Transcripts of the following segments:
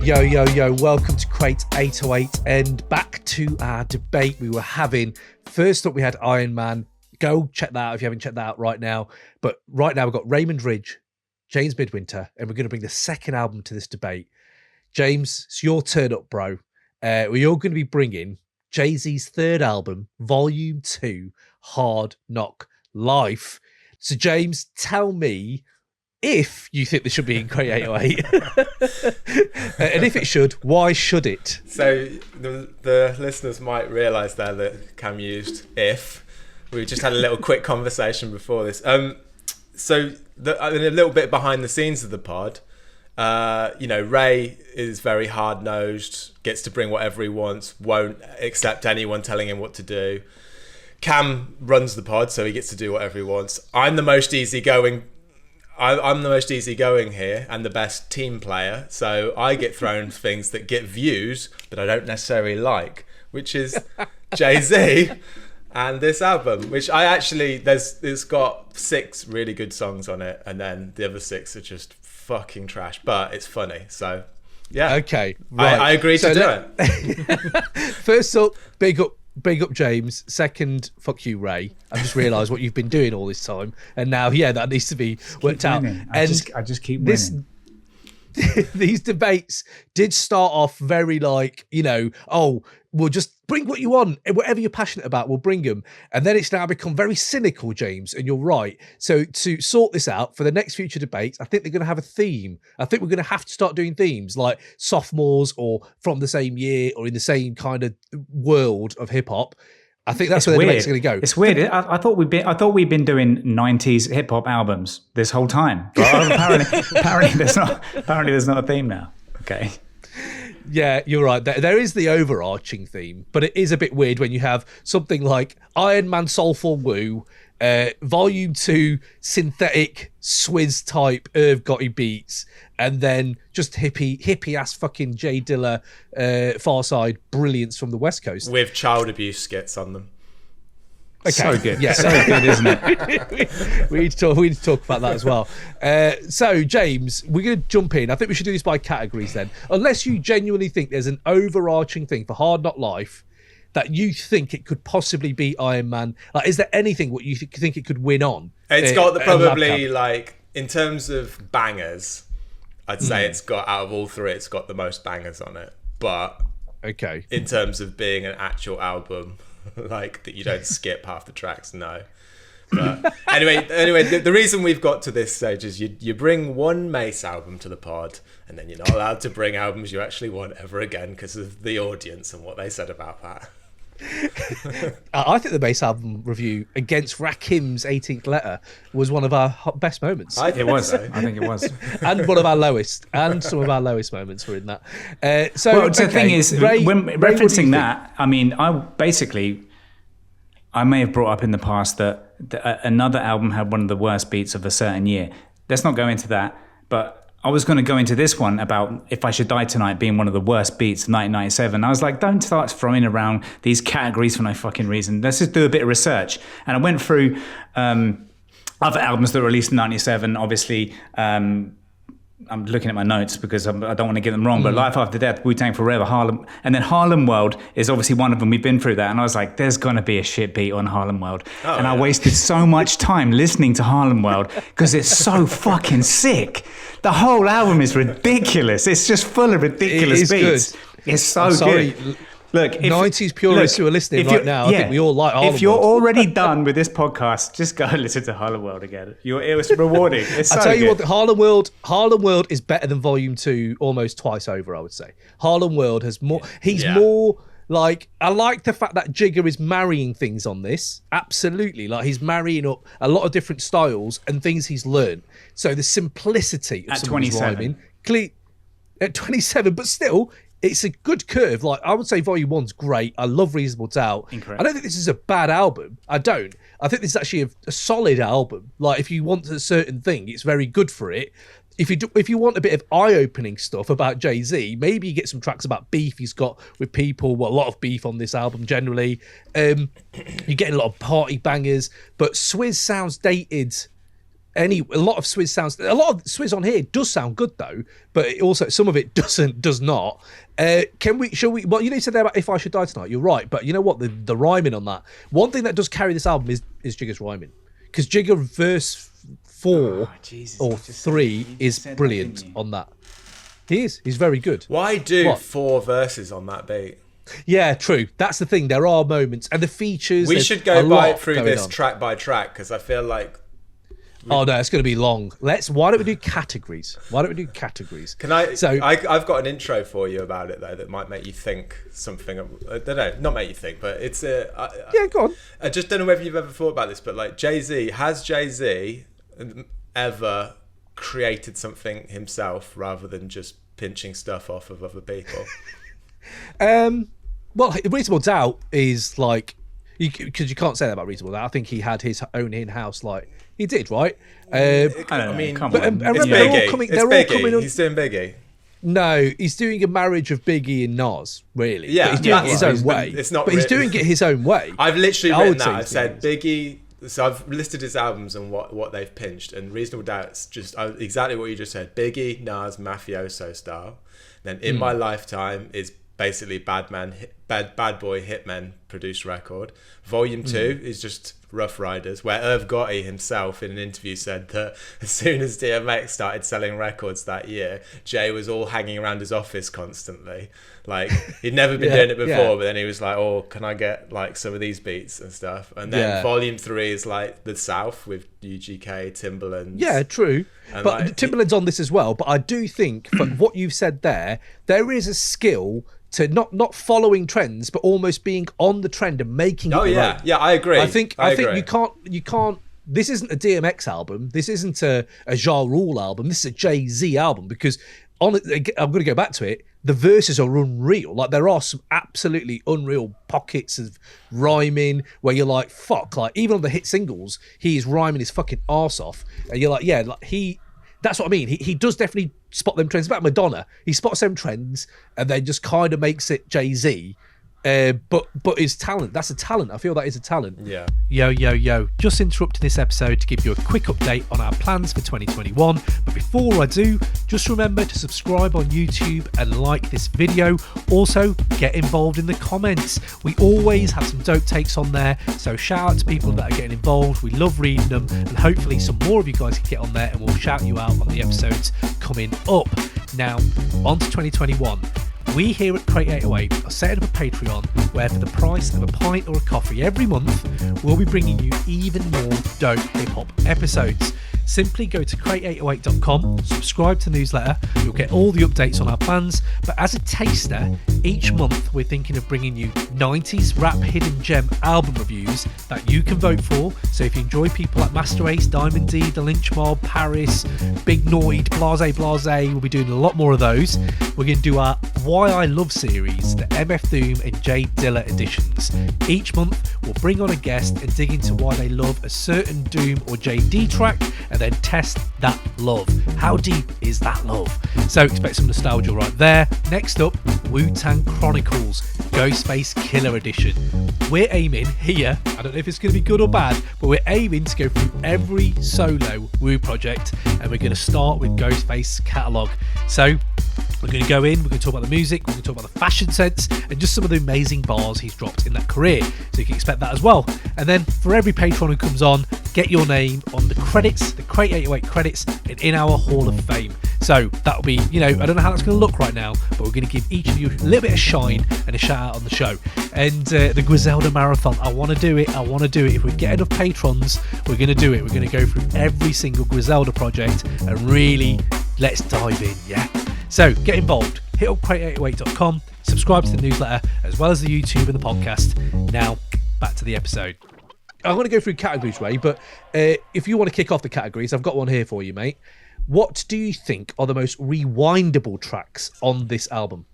Yo, welcome to Crate 808 and back to our debate we were having. First up, we had Iron Man. Go check that out if you haven't checked that out right now. But right now, we've got Raymond Ridge, James Midwinter, and we're going to bring the second album to this debate. James, it's your turn up, bro. We're all going to be bringing Jay-Z's third album, Vol. 2, Hard Knock Life. So, James, tell me if you think this should be in Crate 808. And if it should, why should it? So the listeners might realise there that Cam used if. We just had a little quick conversation before this. So a little bit behind the scenes of the pod. Ray is very hard-nosed, gets to bring whatever he wants, won't accept anyone telling him what to do. Cam runs the pod, so he gets to do whatever he wants. I'm the most easygoing here and the best team player, so I get thrown things that get views that I don't necessarily like, which is Jay-Z and this album, which it's got 6 really good songs on it, and then the other 6 are just fucking trash, but it's funny, so yeah. Okay, right. I agree to do it. First up, big up James. Second, fuck you, Ray. I've just realised what you've been doing all this time, and now, that needs to be worked out. I just keep winning. These debates did start off very we'll just bring what you want, whatever you're passionate about, we'll bring them. And then it's now become very cynical, James, and you're right. So to sort this out for the next future debates, I think they're going to have a theme. I think we're going to have to start doing themes like sophomores or from the same year or in the same kind of world of hip hop. I think that's where the debate's going to go. It's weird. I thought we'd been doing 90s hip hop albums this whole time. But apparently there's not a theme now. Okay. Yeah, you're right. There is the overarching theme, but it is a bit weird when you have something like Iron Man Soulful Woo, Vol. 2 synthetic Swizz type Irv Gotti beats, and then just hippie ass fucking Jay Dilla Pharcyde brilliance from the West Coast with child abuse skits on them. Okay. So good. Yeah. So good, isn't it? we need to talk about that as well. So, James, we're going to jump in. I think we should do this by categories then. Unless you genuinely think there's an overarching thing for Hard Knock Life that you think it could possibly be Iron Man. Like, is there anything what you think it could win on? It's got probably, in terms of bangers, I'd say it's got, out of all 3, it's got the most bangers on it. But okay, in terms of being an actual album, that you don't skip half the tracks, no. But anyway, the reason we've got to this stage is you bring one Mace album to the pod, and then you're not allowed to bring albums you actually want ever again because of the audience and what they said about that. I think the Mace album review against Rakim's 18th Letter was one of our best moments. I think it was. And one of our lowest. And some of our lowest moments were in that. The thing is, when referencing that, I mean, I may have brought up in the past that another album had one of the worst beats of a certain year. Let's not go into that, but I was going to go into this one about If I Should Die Tonight being one of the worst beats of 1997. I was like, don't start throwing around these categories for no fucking reason. Let's just do a bit of research. And I went through other albums that were released in 97. Obviously, I'm looking at my notes because I don't want to get them wrong, but Life After Death, Wu-Tang Forever, Harlem, and then Harlem World is obviously one of them. We've been through that, and I was like, there's going to be a shit beat on Harlem World. I wasted so much time listening to Harlem World because it's so fucking sick. The whole album is ridiculous. It's just full of ridiculous beats. Good. It's so good. Look, 90s purists who are listening right now, I think we all like Harlem World. If you're already done with this podcast, just go and listen to Harlem World again. It was rewarding. It's so I tell you good. what, Harlem World is better than Vol. 2 almost twice over, I would say. Harlem World has more... He's more... I like the fact that Jigga is marrying things on this. Absolutely. He's marrying up a lot of different styles and things he's learned. So the simplicity of at some of his 27. rhyming... At 27, but still... It's a good curve. I would say Vol. 1's great. I love Reasonable Doubt. Incorrect. I don't think this is a bad album. I don't. I think this is actually a solid album. If you want a certain thing, it's very good for it. If you want a bit of eye-opening stuff about Jay-Z, maybe you get some tracks about beef he's got with people. Well, a lot of beef on this album generally. You're getting a lot of party bangers, but Swizz sounds dated a lot of Swizz sounds. A lot of Swizz on here does sound good though, but it also some of it does not. Shall we? Well, you said there about If I Should Die Tonight. You're right, but you know what? The rhyming on that. One thing that does carry this album is Jigga's rhyming, because Jigga verse 4 or 3 is brilliant on that. He's very good. Why do 4 verses on that beat? Yeah, true. That's the thing. There are moments and the features. We should go through this track by track, because I feel like. Oh no, it's going to be long. Why don't we do categories? Can I? So I've got an intro for you about it though that might make you think something. I don't know, not make you think, but it's yeah, go on. I just don't know whether you've ever thought about this, but like has Jay-Z ever created something himself rather than just pinching stuff off of other people? Well, Reasonable Doubt is like, because you can't say that about Reasonable Doubt. I think he had his own in-house, like he did, right? I mean, come on. It's Biggie. It's Biggie. He's doing Biggie. No, he's doing a marriage of Biggie and Nas, really. Yeah, but he's doing it his own way. It's not. But he's doing it his own way. I've literally written that. I've said Biggie. So I've listed his albums and what they've pinched, and Reasonable Doubt's just exactly what you just said. Biggie, Nas, Mafioso style. Then In My Lifetime is basically Bad Boy Hitmen produced record. Vol.2 is just Rough Riders, where Irv Gotti himself in an interview said that as soon as DMX started selling records that year, Jay was all hanging around his office constantly. Like he'd never been doing it before, but then he was like, "Oh, can I get like some of these beats and stuff?" And then Volume 3 is like the South with UGK, Timbaland. Yeah, true. And but like, Timbaland's on this as well. But I do think, for what you've said there is a skill to not following trends, but almost being on the trend and making it. Oh yeah, right. Yeah, I agree. I think you can't. This isn't a DMX album. This isn't a Ja Rule album. This is a Jay-Z album, because I'm going to go back to it. The verses are unreal. Like there are some absolutely unreal pockets of rhyming where you're like, fuck. Like even on the hit singles, he's rhyming his fucking arse off, and you're like, yeah, like that's what I mean. He does definitely spot them trends. It's about Madonna. He spots them trends and then just kind of makes it Jay-Z. But his talent, that's a talent. I feel that is a talent. Yeah. Yo. Just interrupting this episode to give you a quick update on our plans for 2021. But before I do, just remember to subscribe on YouTube and like this video. Also, get involved in the comments. We always have some dope takes on there. So shout out to people that are getting involved. We love reading them. And hopefully some more of you guys can get on there and we'll shout you out on the episodes coming up. Now, on to 2021. We here at Crate 808 are setting up a Patreon where for the price of a pint or a coffee every month, we'll be bringing you even more dope hip-hop episodes. Simply go to crate808.com, subscribe to the newsletter, you'll get all the updates on our plans, but as a taster, each month we're thinking of bringing you 90s rap hidden gem album reviews that you can vote for. So if you enjoy people like Master Ace, Diamond D, The Lynch Mob, Paris, Big Noid, Blase, we'll be doing a lot more of those. We're going to do our Why I Love series, the MF Doom and J Dilla editions. Each month we'll bring on a guest and dig into why they love a certain Doom or JD track, and then test that love. How deep is that love? So expect some nostalgia right there. Next up, Wu-Tang Chronicles, Ghostface Killer Edition. We're aiming here, I don't know if it's going to be good or bad, but we're aiming to go through every solo Wu project, and we're going to start with Ghostface catalogue. So we're going to go in, we're going to talk about the music, we're going to talk about the fashion sense, and just some of the amazing bars he's dropped in that career. So you can expect that as well. And then for every patron who comes on, get your name on the credits, the Crate 808 credits, and in our Hall of Fame. So that'll be, I don't know how that's going to look right now, but we're going to give each of you a little bit of shine and a shout out on the show. And the Griselda Marathon, I want to do it. If we get enough patrons, we're going to do it. We're going to go through every single Griselda project and really let's dive in, yeah? So get involved. Hit up crate808.com, subscribe to the newsletter, as well as the YouTube and the podcast. Now, back to the episode. I'm going to go through categories, Ray, but if you want to kick off the categories, I've got one here for you, mate. What do you think are the most rewindable tracks on this album?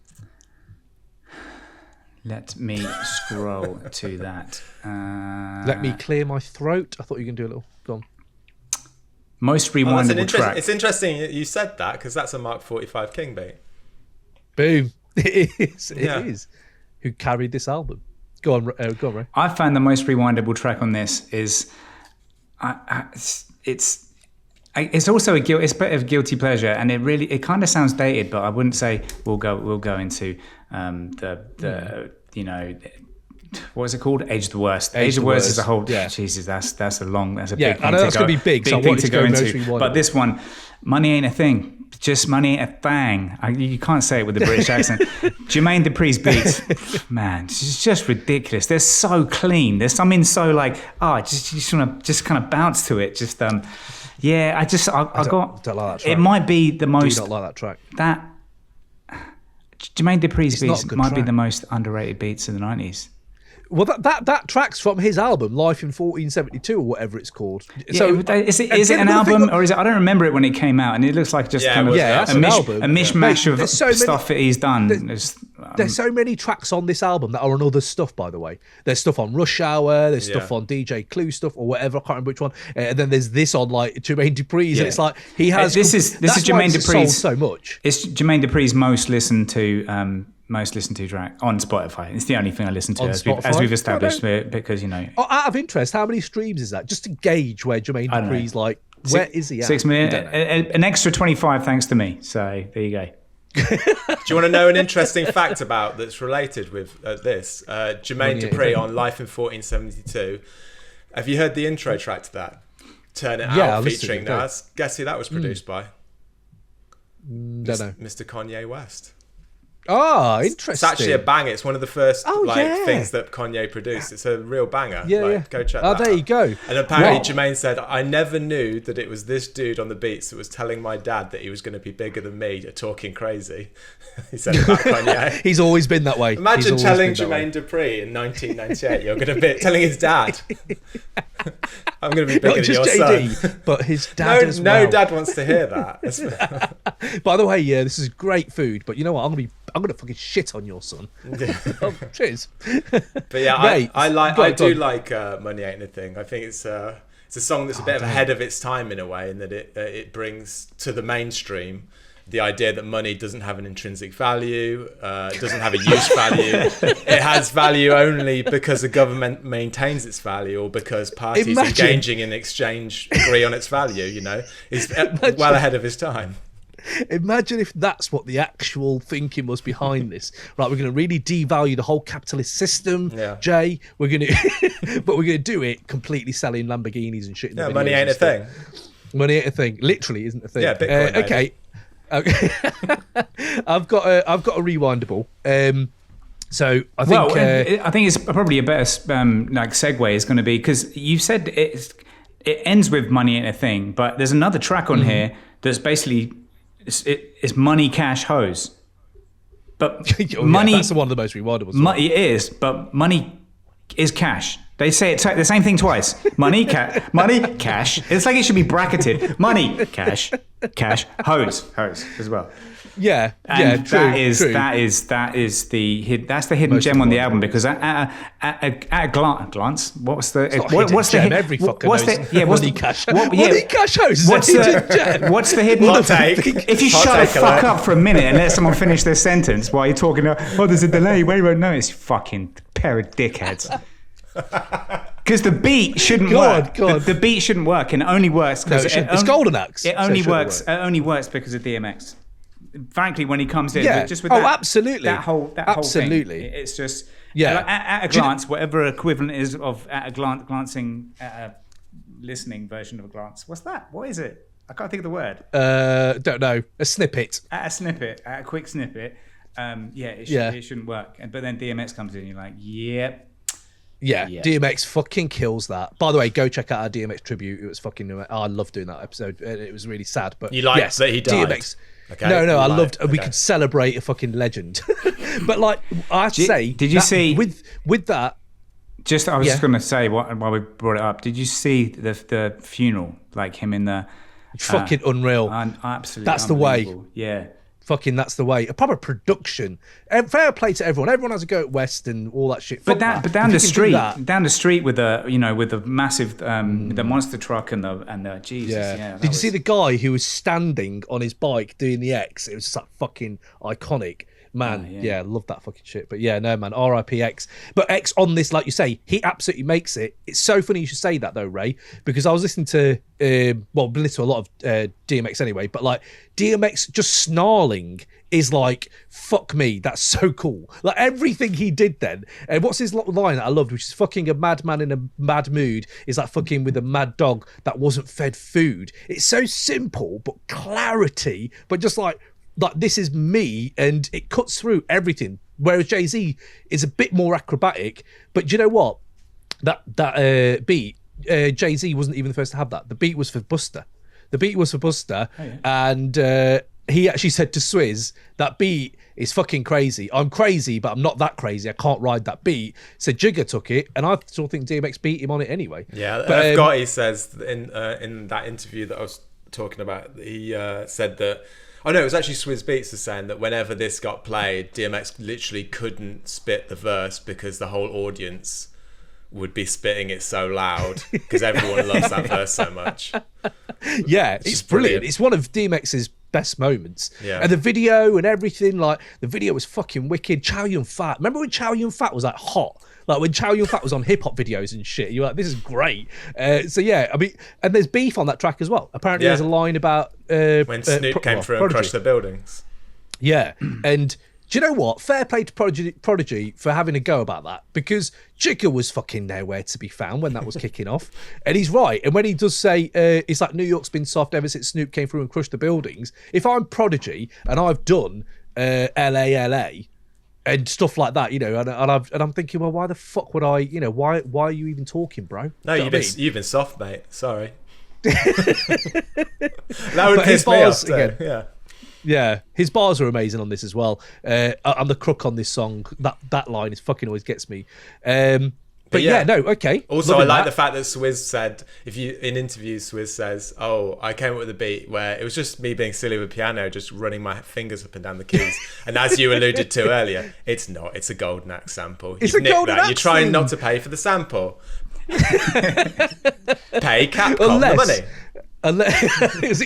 Let me scroll to that. Let me clear my throat. I thought you were going to do a little... Go on. Most rewindable track. It's interesting you said that, because that's a Mark 45 King beat. Boom. It is. It is. Who carried this album? Go on, Ray. I found the most rewindable track on this is... it's It's also it's a bit of guilty pleasure, and it kind of sounds dated, but I wouldn't say we'll go into the what is it called? Age of the Worst. Age of the Worst is a whole. Yeah. Jesus, that's a big thing. I know that's going to be big. So I want to go into. But this one, money ain't a thing. Just money ain't a thang. You can't say it with a British accent. Jermaine Dupri's beats, man, it's just ridiculous. They're so clean. There's something so like, you just want to just kind of bounce to it. Just yeah. I don't like that track. It might be the most. Do not like that track. That Jermaine Dupri's beats might be the most underrated beats of the 90s. Well, that track's from his album, Life in 1472 or whatever it's called. Yeah, so is it an album or is it? I don't remember it when it came out, and it looks like just kind of a mishmash of stuff that he's done. There's so many tracks on this album that are on other stuff, by the way. There's stuff on Rush Hour, there's stuff on DJ Clue stuff or whatever, I can't remember which one. And then there's this on like Jermaine Dupri's, and it's like he has. This is Jermaine Dupri's so much. It's Jermaine Dupri's most listened to track on Spotify. It's the only thing I listen to as we've established, because out of interest, how many streams is that? Just to gauge where Jermaine Dupri's like. Where is he at? 6 million, an extra 25 thanks to me. So there you go. Do you want to know an interesting fact that's related with this? Jermaine Dupri on Life in 1472. Have you heard the intro track to that? Turn It Out featuring Nas. Guess who that was produced by? Don't know. Mr. Kanye West. Oh, interesting. It's actually a banger. It's one of the first things that Kanye produced. It's a real banger. Go check that out. There you go. And apparently Jermaine said, I never knew that it was this dude on the beats that was telling my dad that he was going to be bigger than me, talking crazy. He said about Kanye. He's always been that way. Imagine telling Jermaine Dupri in 1998, you're going to be telling his dad, I'm going to be bigger than your JD, son. But his dad as well. No dad wants to hear that. By the way, this is great food, but you know what? I'm gonna fucking shit on your son. Cheers. But yeah, I do like Money Ain't a Thing. I think it's a song that's a bit ahead of its time in a way, in that it brings to the mainstream the idea that money doesn't have an intrinsic value, it doesn't have a use value. It has value only because the government maintains its value, or because parties engaging in exchange agree on its value. It's well ahead of his time. Imagine if that's what the actual thinking was behind this. Right, we're going to really devalue the whole capitalist system, Jay. But we're going to do it completely selling Lamborghinis and shit. In the money ain't a thing. Money ain't a thing. Literally isn't a thing. Yeah, Bitcoin. Okay. I've got a rewindable. So I think I think it's probably a better segue is going to be, because you said it ends with Money Ain't a Thing, but there's another track on here that's basically. It's Money Cash Hose, but money. That's one of the most rewardables. It is, but money is cash. They say the same thing twice. Money, cash. It's like it should be bracketed. Money, cash, hose as well. Yeah, and true. That's the hidden gem on the album, because at a glance, what's the every fucker knows. Money Cash Hose. What's the hidden? If you shut the fuck up for a minute and let someone finish their sentence while you're talking, there's a delay. Wait, won't notice. Fucking pair of dickheads. Because the beat shouldn't work. The beat shouldn't work, and it only works because it's Golden Axe. It only works. It only works because of DMX. Frankly, when he comes in, just with that, absolutely, that whole thing, it's just at a glance, whatever equivalent is of at a glancing, listening version of a glance. What's that? What is it? I can't think of the word. Don't know. A snippet. At a quick snippet. It shouldn't work. But then DMX comes in, and you're like, yep. Yeah, DMX fucking kills that. By the way, go check out our DMX tribute. It was fucking. I loved doing that episode. It was really sad, but you liked that he died. DMX. Okay. No, I loved. We could celebrate a fucking legend. But like I have to say, did you see with that? Just I was just going to say while we brought it up. Did you see the funeral? Like him in the fucking unreal. Absolutely, that's the way. Yeah. Fucking that's the way. A proper production. Fair play to everyone. Everyone has a go at West and all that shit. But down the street with the massive the monster truck and the Jesus. Yeah. Did you see the guy who was standing on his bike doing the X? It was just like fucking iconic. Man, yeah, love that fucking shit. But yeah, no, man, R.I.P. X. But X on this, like you say, he absolutely makes it. It's so funny you should say that though, Ray, because I was listening to, listen to a lot of DMX anyway, but like DMX just snarling is like, fuck me, that's so cool. Like everything he did then. And what's his line that I loved, which is fucking a madman in a mad mood is like fucking with a mad dog that wasn't fed food. It's so simple, but clarity, but just like this is me, and it cuts through everything. Whereas Jay-Z is a bit more acrobatic, but do you know what? That beat, Jay-Z wasn't even the first to have that. The beat was for Busta. And he actually said to Swizz, that beat is fucking crazy. I'm crazy, but I'm not that crazy. I can't ride that beat. So Jigga took it, and I still think DMX beat him on it anyway. Yeah, but Gotti says in that interview that I was talking about, he said that, oh no, it was actually Swizz Beatz was saying that whenever this got played, DMX literally couldn't spit the verse because the whole audience would be spitting it so loud because everyone loves that verse so much. Yeah, it's brilliant. It's one of DMX's best moments. Yeah. And the video and everything, like the video was fucking wicked. Chow Yun Fat. Remember when Chow Yun Fat was like hot? Like when Chow Yun Fat was on hip hop videos and shit, you're like, this is great. So yeah, I mean, and there's beef on that track as well. Apparently, there's a line about when Snoop came through and crushed the buildings. Yeah, and do you know what? Fair play to Prodigy for having a go about that, because Jigga was fucking nowhere to be found when that was kicking off. And he's right. And when he does say, it's like New York's been soft ever since Snoop came through and crushed the buildings. If I'm Prodigy and I've done LA, and stuff like that, you know, and I'm thinking, well, why the fuck would I, you know, why are you even talking, bro? No, you've been soft, mate. Sorry. That would piss me off. Again, yeah, his bars are amazing on this as well. I'm the crook on this song. That line is fucking always gets me. But yeah, no, okay. Also, I like the fact that Swizz said, in interviews, Swizz says, "Oh, I came up with a beat where it was just me being silly with piano, just running my fingers up and down the keys." And as you alluded to earlier, it's not. It's a Golden Axe sample. It's a Golden Axe. You're trying not to pay for the sample. Pay Capcom the money.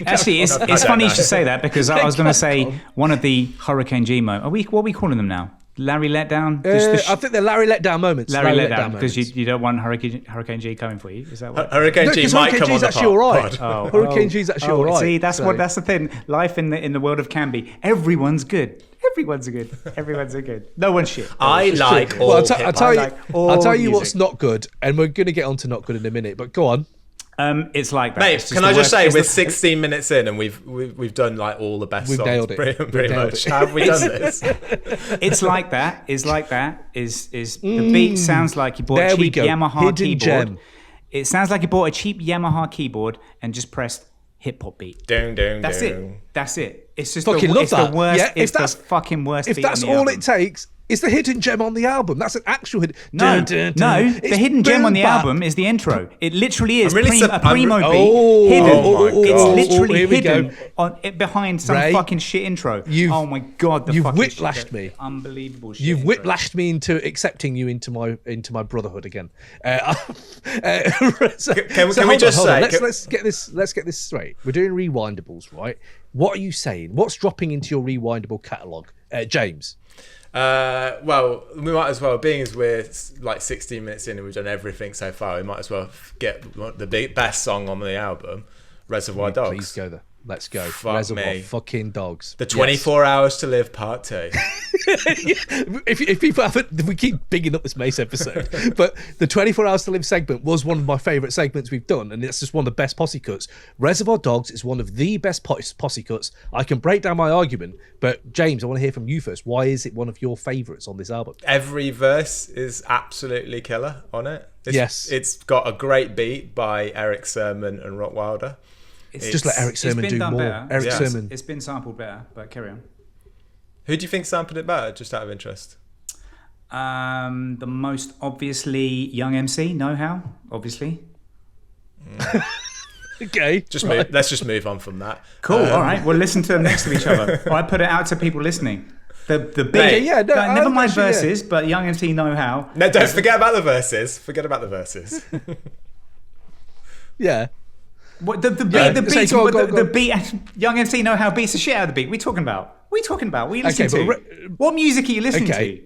Actually, it's funny you should say that, because I was going to say one of the Hurricane G moments. What are we calling them now? Larry Letdown? I think they're Larry Letdown moments. Larry Letdown, because you don't want Hurricane G coming for you. Is that what? Hurricane G might come on the actually all right. Hurricane G's actually all right. See, that's the thing. Life in the world of can be. Everyone's good. Everyone's good. No one's shit. I like all. Well, I'll tell you what's not good, and we're going to get on to not good in a minute. But go on. It's like that. Mate, can I just say, we're 16 minutes in and we've done like all the best songs. Nailed it. Pretty much. Have we done this? It's like that. Is the beat sounds like you bought a cheap Yamaha keyboard. Gem. It sounds like you bought a cheap Yamaha keyboard and just pressed hip hop beat. That's it. It's just fucking love that. The worst. Yeah, it's the fucking worst. If that's all it takes. It's the hidden gem on the album. That's an actual hidden. No. The hidden gem on the album is the intro. It literally is a primo beat hidden. It's literally hidden behind some fucking shit intro. Oh my god, you've whiplashed me. Unbelievable shit. You've whiplashed me into accepting you into my brotherhood again. Can we just say? Let's get this straight. We're doing rewindables, right? What are you saying? What's dropping into your rewindable catalogue, James? Well, we might as well, being as we're like 16 minutes in and we've done everything so far, we might as well get the best song on the album, Reservoir Dogs. Please go there. Let's go. Reservoir fucking Dogs. The 24 Hours to Live Part 2. If people haven't, we keep bigging up this Mace episode, but the 24 Hours to Live segment was one of my favourite segments we've done, and it's just one of the best posse cuts. Reservoir Dogs is one of the best posse cuts. I can break down my argument, but James, I want to hear from you first. Why is it one of your favourites on this album? Every verse is absolutely killer on it. It's got a great beat by Eric Sermon and Rottweiler. It's just let Eric Sermon do more. Better. Sermon. It's been sampled better, but carry on. Who do you think sampled it better, just out of interest? The most obviously Young MC, Know How, obviously. Okay. Let's just move on from that. Cool. All right. We'll listen to them next to each other. I put it out to people listening. The beat. Never mind verses, but Young MC, Know How. No, don't forget about the verses. Yeah. What the beat? The beat. Young MC Know How beats the shit out of the beat. What are we talking about? What are you talking about? What are you listening Okay, to? What music are you listening to?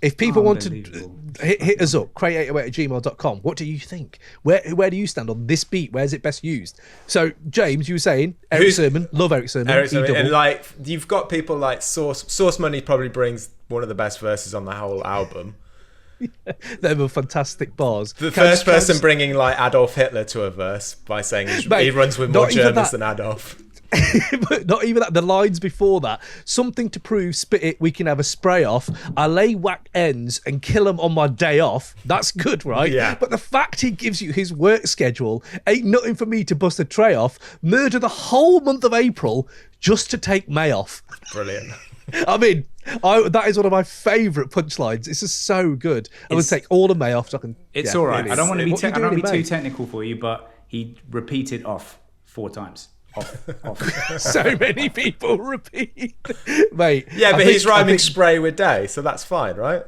If people want to Unbelievable. hit us up, crate808@gmail.com. What do you think? Where do you stand on this beat? Where's it best used? So, James, you were saying Eric Sermon, love Eric Sermon. And like you've got people like Source Money probably brings one of the best verses on the whole album. They were fantastic bars. The first person bringing like Adolf Hitler to a verse by saying he runs with more Germans than Adolf. But not even that. The lines before that, something to prove, spit it, we can have a spray off. I lay whack ends and kill them on my day off. That's good, right? Yeah. But the fact he gives you his work schedule, ain't nothing for me to bust a tray off. Murder the whole month of April just to take May off. Brilliant. I mean, that is one of my favourite punchlines. It's just so good. I would take all the May off. So I can, It's all right. I don't want to be, What you I don't want doing to be in too May? technical for you, but he repeated off 4 times. Off. So many people repeat. Mate. Yeah, but I he's think- I rhyming think- spray with day, so that's fine, right?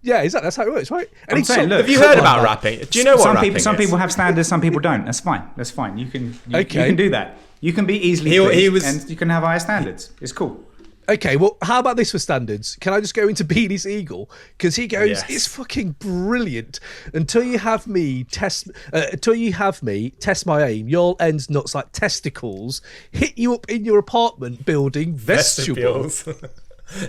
Yeah, exactly. That's how it works, right? And I'm he's saying, so- look, Have you come heard on, about man. rapping? Do you know what rapping Some is? people have standards, some people don't. That's fine. You can Okay. do that. You can be easily He pleased was- and you can have higher standards. It's cool. Okay, well, how about this for standards? Can I just go into Beanie's Eagle? Because he goes, Yes. it's fucking brilliant. Until you have me test my aim, your ends nuts like testicles, hit you up in your apartment building vestibule. Vestibules.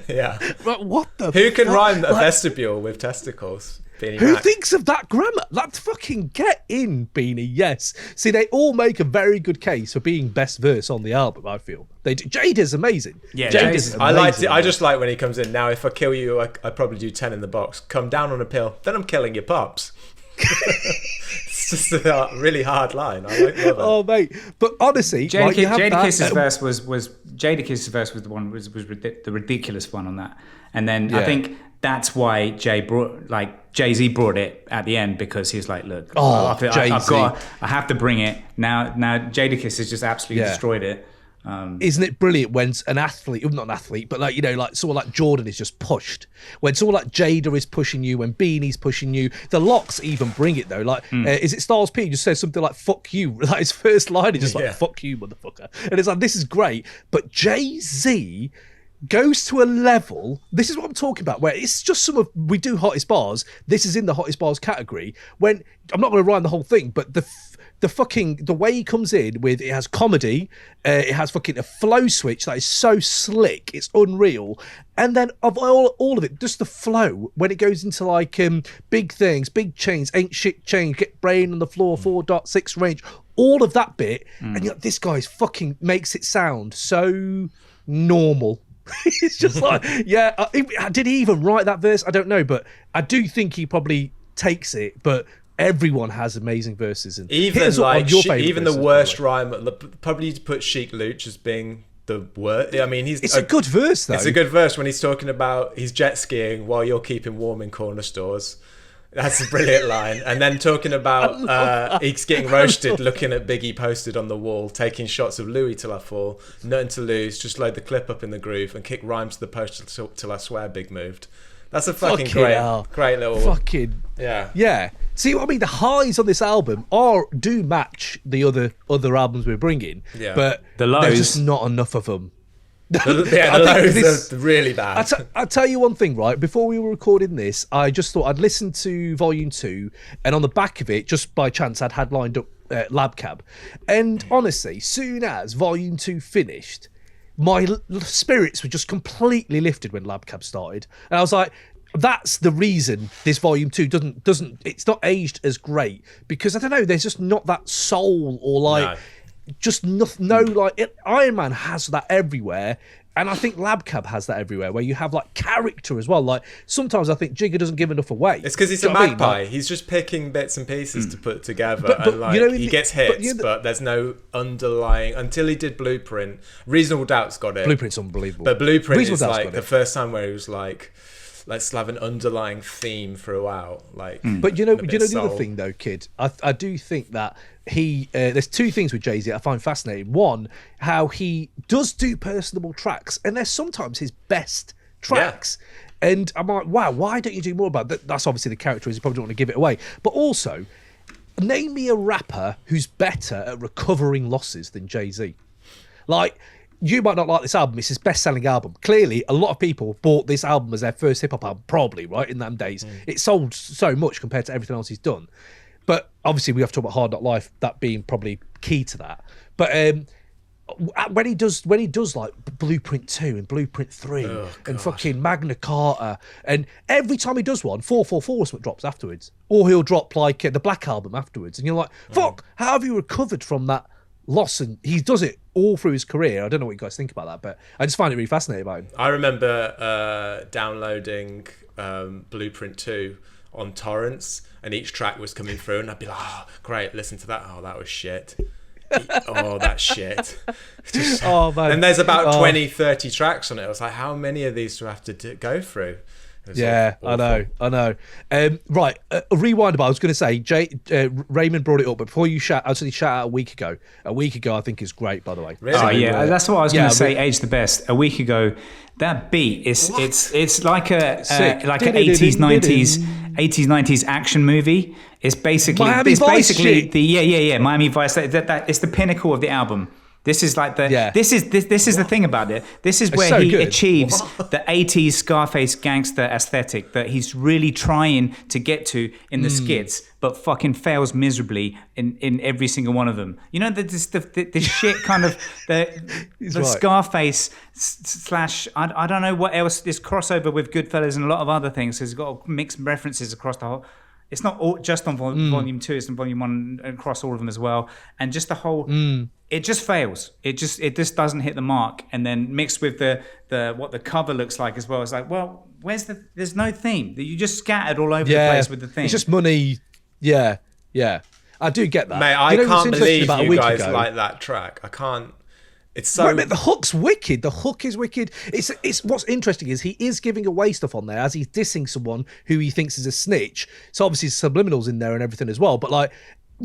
Yeah. Like, what the Who can fuck? rhyme a Like, vestibule with testicles? Beanie who Mac. thinks of that grammar? Let's fucking get in, Beanie, yes. See, they all make a very good case for being best verse on the album, I feel. They do. Jada's amazing. Yeah, Jada's Jada's- I liked amazing. it. I just like when he comes in. Now, if I kill you, I probably do 10 in the box. Come down on a pill, then I'm killing your pops. It's just a really hard line. I love it. Oh, mate. But honestly, like, you have that- Jadakiss's verse was Jadakiss's verse was the one was the ridiculous one on that, and then I Yeah. think that's why Jay-Z brought it at the end because he's like, look, Oh, Jay-Z. I have to bring it now. Jadakiss has just absolutely Yeah. destroyed it. Isn't it brilliant when an athlete, not an athlete, but like, you know, like someone like Jordan is just pushed, when someone like Jada is pushing you, when Beanie's pushing you, the Locks even bring it though. Like, is it Styles P just says something like "fuck you"? Like his first line is just like Yeah. "fuck you, motherfucker," and it's like, this is great. But Jay-Z goes to a level. This is what I'm talking about, where it's just we do hottest bars. This is in the hottest bars category. When I'm not going to rhyme the whole thing, but the way he comes in with, it has comedy, it has fucking a flow switch that is so slick, it's unreal. And then of all of it, just the flow when it goes into like big things, big chains, ain't shit change, get brain on the floor, 4.6 range, all of that bit, and you're like, this guy's fucking makes it sound so normal. It's just like, yeah, did he even write that verse? I don't know, but I do think he probably takes it, but everyone has amazing verses, and Even hit us up on like your favourite even the verses, worst by the way. rhyme, probably you'd put Chic Luch as being the worst. I mean, It's a good verse though. It's a good verse when he's talking about he's jet skiing while you're keeping warm in corner stores. That's a brilliant line. And then talking about he's getting roasted, looking at Biggie posted on the wall, taking shots of Louis till I fall, nothing to lose, just load the clip up in the groove and kick rhymes to the post till I swear Big moved. That's a fucking hell. great little Fucking yeah. See what I mean? The highs on this album do match the other albums we're bringing, Yeah. but The lows- there's just not enough of them. The I think lows this- are really bad. I'll tell you one thing, right? Before we were recording this, I just thought I'd listen to Volume 2, and on the back of it, just by chance, I'd had lined up Labcab. And honestly, soon as Volume 2 finished, my spirits were just completely lifted when Labcab started. And I was like, that's the reason this Volume 2 doesn't it's not aged as great, because I don't know, there's just not that soul or like... No. Just Iron Man has that everywhere, and I think Labcab has that everywhere, where you have like character as well. Like sometimes I think Jigga doesn't give enough away. It's because he's Do a you know what I mean? magpie. Like, He's just picking bits and pieces to put together, But, and like you know, he gets but, hits, you know, but there's no underlying until he did Blueprint. Reasonable Doubt's got it. Blueprint's unbelievable. But Blueprint Reasonable is Doubt's like got the it. first time where he was like, let's have an underlying theme throughout. Like, But you know a bit the of other soul. thing though, kid. I do think that he there's two things with Jay-Z I find fascinating. One, how he does do personable tracks, and they're sometimes his best tracks. And I'm like, wow, why don't you do more about that? That's obviously the character is, you probably don't want to give it away. But also, name me a rapper who's better at recovering losses than Jay-Z. Like, you might not like this album. It's his best-selling album. Clearly, a lot of people bought this album as their first hip-hop album, probably, right, in them days. It sold so much compared to everything else he's done. But obviously, we have to talk about Hard Knock Life, that being probably key to that. But when he does like Blueprint 2 and Blueprint 3 and fucking Magna Carta, and every time he does one, 444 is what drops afterwards. Or he'll drop like the Black Album afterwards. And you're like, fuck, how have you recovered from that loss? And he does it all through his career. I don't know what you guys think about that, but I just find it really fascinating about him. I remember downloading Blueprint 2 on torrents, and each track was coming through, and I'd be like, oh, great, listen to that. Oh, that was shit. Oh, that's shit. Man. And there's about 20, 30 tracks on it. I was like, how many of these do I have to go through? Yeah, I know. Right, Rewindable. I was going to say, Raymond brought it up, but before you shout out a week ago. A week ago, I think is great, by the way. Really? Oh yeah, that's what I was going to say. Age the best. A week ago, that beat is it's like a 80s 90s action movie. It's basically Miami Vice shit. the Miami Vice. That it's the pinnacle of the album. This is like this is the thing about it. This is where he achieves the 80s Scarface gangster aesthetic that he's really trying to get to in the skits, but fucking fails miserably in every single one of them. You know, this shit kind of the right. Scarface slash I don't know what else, this crossover with Goodfellas and a lot of other things. So he's got mixed references across the whole. It's not all, just on volume 2, it's on volume 1 across all of them as well. And just the whole, it just fails. It just doesn't hit the mark. And then mixed with the what the cover looks like as well. It's like, well, there's no theme. You just scattered all over the place with the theme. It's just money. Yeah. I do get that. Mate, I can't believe you guys like that track. I can't. It's so. Right, the hook's wicked. The hook is wicked. It's what's interesting is he is giving away stuff on there as he's dissing someone who he thinks is a snitch. So obviously subliminals in there and everything as well. But like,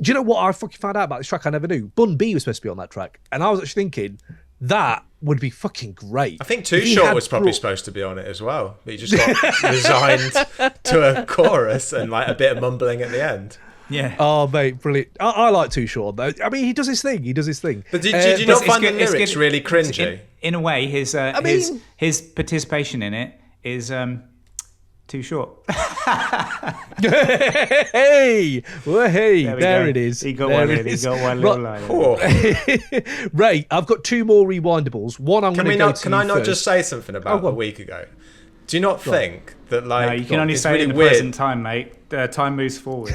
do you know what I fucking found out about this track? I never knew. Bun B was supposed to be on that track, and I was actually thinking that would be fucking great. I think Too Short was probably supposed to be on it as well, but he just got resigned to a chorus and like a bit of mumbling at the end. Yeah. Oh, mate, brilliant. I like Too Short, though. I mean, he does his thing. But did you not find the lyrics really cringy? In a way, his participation in it is too short. Hey, there it is. He got one in. He got one little line. Oh. Ray, I've got 2 more rewindables. One I'm going to go to. Can I not first. just say something about a week ago? Do you not think that like... No, you can only say really it in the weird. present time, mate. Time moves forward.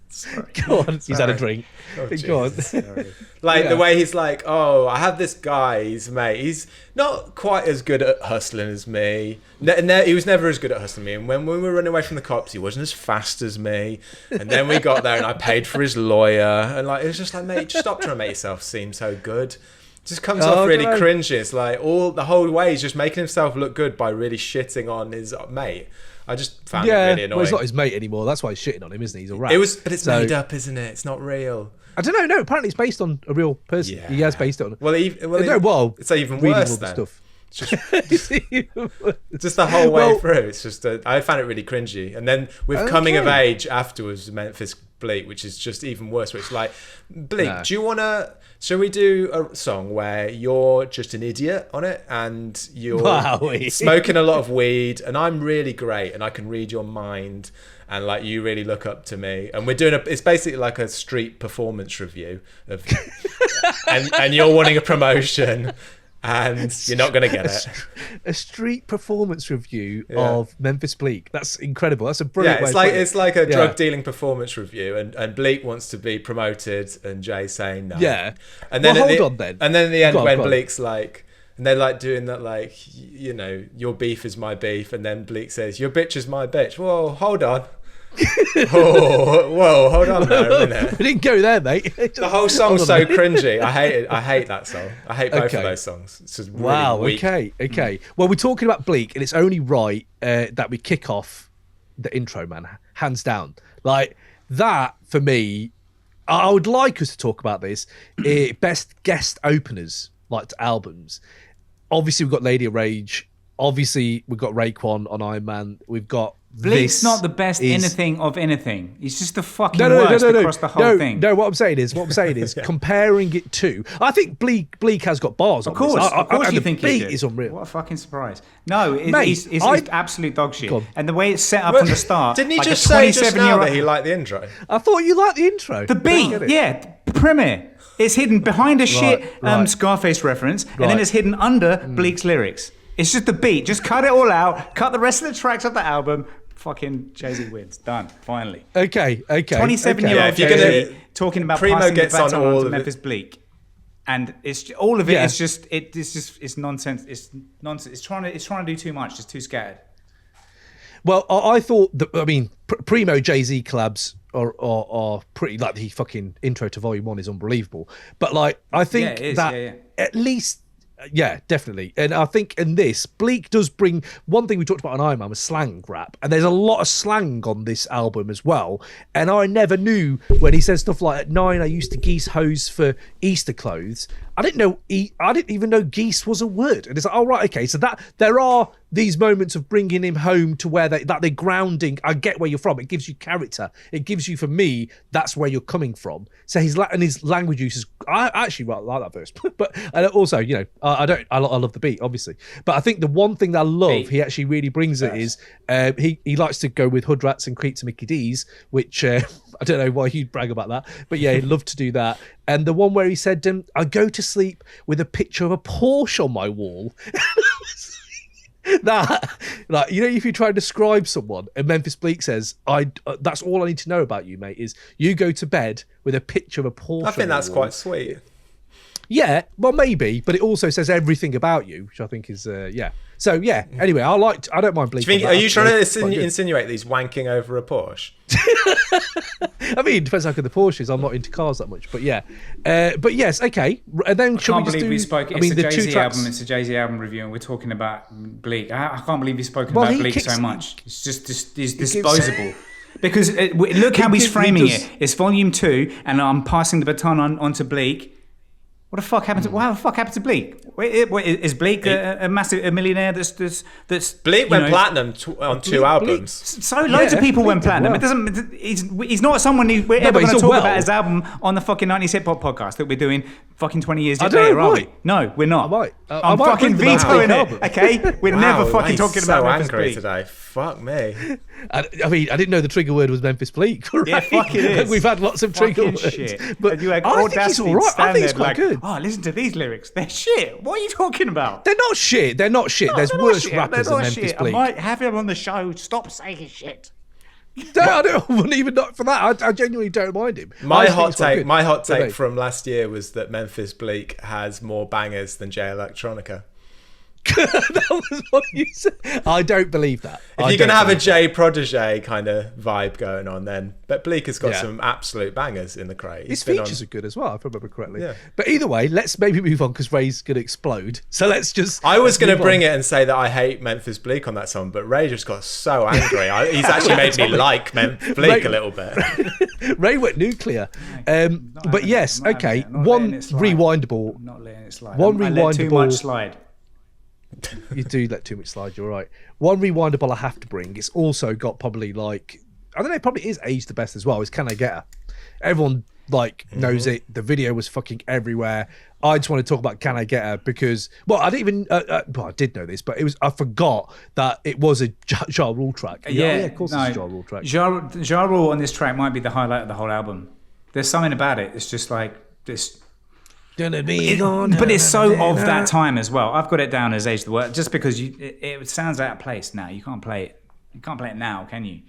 Sorry. Go on. He's had a drink. Go on. The way he's like, oh, I have this guy, he's mate. He's not quite as good at hustling as me. He was never as good at hustling me. And when we were running away from the cops, he wasn't as fast as me. And then we got there and I paid for his lawyer. And like, it was just like, mate, just stop trying to make yourself seem so good. It just comes off really cringy. It's like the whole way he's just making himself look good by really shitting on his mate. I just found it really annoying. Well, he's not his mate anymore. That's why he's shitting on him, isn't he? He's a rat. But it's made up, isn't it? It's not real. I don't know. No, apparently it's based on a real person. Yeah. He has based it on. It's even worse then. Stuff. It's just the whole way through. It's just I found it really cringy. And then with coming of age afterwards, Memphis Bleek, which is just even worse. Where it's like, Bleek, do you want to? Shall we do a song where you're just an idiot on it and you're smoking a lot of weed and I'm really great and I can read your mind and like you really look up to me and we're doing it's basically like a street performance review of and you're wanting a promotion and you're not going to get it. A street performance review of Memphis Bleek. That's incredible. That's a brilliant way to put it. It's like a drug dealing performance review and Bleek wants to be promoted and Jay's saying no. Yeah. And then hold on then. And then in the end when Bleek's like, and they're like doing that like, you know, your beef is my beef and then Bleek says, your bitch is my bitch. Whoa, hold on. Whoa, hold on there a minute. We didn't go there, mate. The whole song's so cringy. I hate it. I hate that song. I hate both of those songs. It's just really weak. Okay. Well, we're talking about Bleek, and it's only right that we kick off the intro, man. Hands down. Like, that, for me, I would like us to talk about this. Best guest openers, like, to albums. Obviously, we've got Lady of Rage. Obviously, we've got Raekwon on Iron Man. We've got Bleek's this not the best is... anything of anything. He's just the fucking worst across the whole thing. No, what I'm saying is comparing it to... I think Bleek has got bars on this. Of course you the think beat he did. is unreal. What a fucking surprise. No, Mate, it's absolute dog shit. God. And the way it's set up from the start... Didn't he like just a say just now 27-year-old that he liked the intro? I thought you liked the intro. The beat, the premiere. It's hidden behind a shit right. Scarface reference, and then it's hidden under Bleek's lyrics. It's just the beat. Just cut it all out. Cut the rest of the tracks of the album. Fucking Jay-Z wins. Done. Finally. Okay. 27-year-old Jay-Z talking about Primo passing gets the baton on all to of Memphis Bleek. And it's all of it. It's just it's nonsense. It's nonsense. It's trying to do too much. It's too scattered. Well, I thought that, I mean, Primo Jay-Z collabs are pretty, like the fucking intro to Volume 1 is unbelievable. But like, I think at least, yeah, definitely. And I think in this, Bleek does bring, one thing we talked about on Iron Man was slang rap. And there's a lot of slang on this album as well. And I never knew when he says stuff like, at 9, I used to geese hose for Easter clothes. I didn't even know geese was a word. And it's like, oh, right, okay. So that there are these moments of bringing him home to where they're grounding. I get where you're from. It gives you character. It gives you, for me, that's where you're coming from. So his language use is, I actually like that verse. But also, you know, I love the beat, obviously. But I think the one thing that I love, he actually really brings it is he likes to go with hood rats and creeps and Mickey D's, which I don't know why you'd brag about that. But yeah, he'd love to do that. And the one where he said, I go to sleep with a picture of a Porsche on my wall. That, like, you know, if you try to describe someone and Memphis Bleek says, that's all I need to know about you, mate, is you go to bed with a picture of a Porsche. I think that's quite sweet. Yeah, well, maybe, but it also says everything about you, which I think is, yeah. So, yeah, anyway, I don't mind Bleek. Are you trying to insinuate that he's wanking over a Porsche? I mean, it depends how good the Porsche is. I'm not into cars that much, but yeah. But yes, okay. And then It's a Jay-Z album. It's a Jay-Z album review, and we're talking about Bleek. I can't believe he's spoken about Bleek so much. It's just he's disposable. Because look how he's framing it. It's Volume 2, and I'm passing the baton onto Bleek. What the fuck happened to? What the fuck happened to Bleek? Is Bleek a millionaire? That's Bleek went platinum on 2 albums. So loads of people went platinum. Well. It doesn't. He's not someone we're ever going to talk about his album on the fucking 90s Hip Hop podcast that we're doing fucking 20 years later, are we? No, we're not. I'm fucking vetoing it. Okay, we're never fucking talking about Memphis Bleek today. Fuck me. I mean, I didn't know the trigger word was Memphis Bleek. Right? Yeah, fuck it is. We've had lots of trigger words. Shit. But you had I think he's all right. I think it's quite good. Oh, listen to these lyrics. They're shit. What are you talking about? They're not shit. They're not shit. There's worse rappers than Memphis Bleek. I might have him on the show. Stop saying shit. No, I wouldn't even not for that. I genuinely don't mind him. My hot take from last year was that Memphis Bleek has more bangers than Jay Electronica. That was what you said. I don't believe that. If you're going to have a Jay Protege kind of vibe going on, then but Bleek has got some absolute bangers in the crate. His features are good as well, if I remember correctly. Yeah. But either way, let's maybe move on because Ray's going to explode. So let's just. I was going to bring it and say that I hate Memphis Bleek on that song, but Ray just got so angry. He's actually made me like Memphis Bleek a little bit. Ray went nuclear. But yes, okay. One rewindable. I'm not letting it slide. One rewindable. I let too much slide. You do let too much slide, you're right. One rewindable I have to bring, it's also got probably like, I don't know, probably is aged the best as well, is Can I Get Her? Everyone knows it. The video was fucking everywhere. I just want to talk about Can I Get Her because, well, I didn't even, well, I did know this, but I forgot that it was a Ja Rule track. Yeah, of course it's a Ja Rule track. Ja Rule on this track might be the highlight of the whole album. There's something about it. It's just like this. But it's so of that time as well. I've got it down as Age the Worst just because it sounds out of place now. You can't play it. You can't play it now, can you?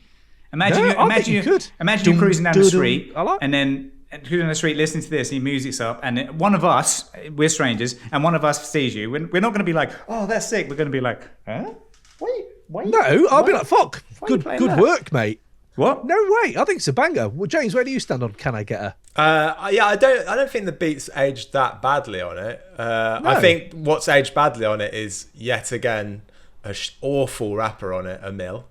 Imagine you cruising down the street and then cruising down the street listening to this and your music's up and one of us, we're strangers, and one of us sees you. We're not going to be like, oh, that's sick. We're going to be like, huh? Wait. No, I'll be like, fuck. Good work, mate. What? No way. I think it's a banger. Well, James, where do you stand on Can I Get Her? Yeah, I don't think the beat's aged that badly on it. No. I think what's aged badly on it is yet again an awful rapper on it, a Mill.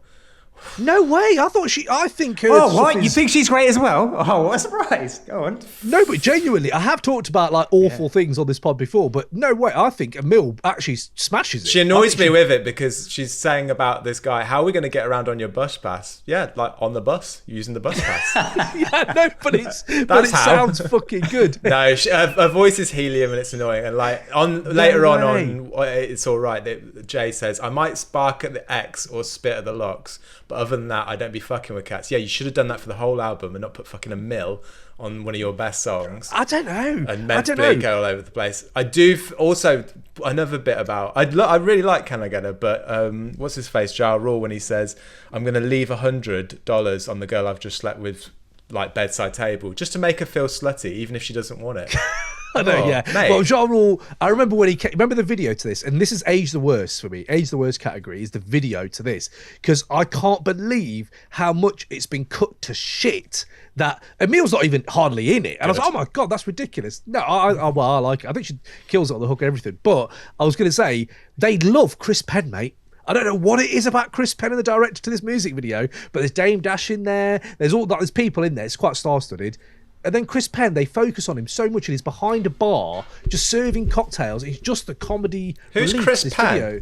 No way. I think her Oh, stuff what? You think she's great as well? Oh, what a surprise. Go on. No, but genuinely, I have talked about like awful things on this pod before, but no way. I think Emil actually smashes it. She annoys me with it because she's saying about this guy, how are we going to get around on your bus pass? Yeah, like on the bus, using the bus pass. Yeah, no, but it sounds fucking good. No, her voice is helium and it's annoying. And like later on It's All Right, that Jay says, I might spark at the X or spit at the locks, but other than that, I don't be fucking with cats. Yeah, you should have done that for the whole album and not put fucking a mill on one of your best songs. I don't know. And Memphis Bleek all over the place. I do also another bit about. I really like Can I Get Her, but what's his face, Ja Rule, when he says, "I'm going to leave $100 on the girl I've just slept with, like bedside table, just to make her feel slutty, even if she doesn't want it." I know, yeah. Mate. Well, Ja Rule, I remember when remember the video to this, and this is Age the Worst for me. Age the Worst category is the video to this, because I can't believe how much it's been cut to shit that Emil's not even hardly in it. And I was like, oh my God, that's ridiculous. No, I like it. I think she kills it on the hook and everything. But I was going to say, they love Chris Penn, mate. I don't know what it is about Chris Penn and the director to this music video, but there's Dame Dash in there. There's people in there. It's quite star-studded. And then Chris Penn, they focus on him so much, and he's behind a bar just serving cocktails. It's just the comedy. Who's Chris Penn? Video.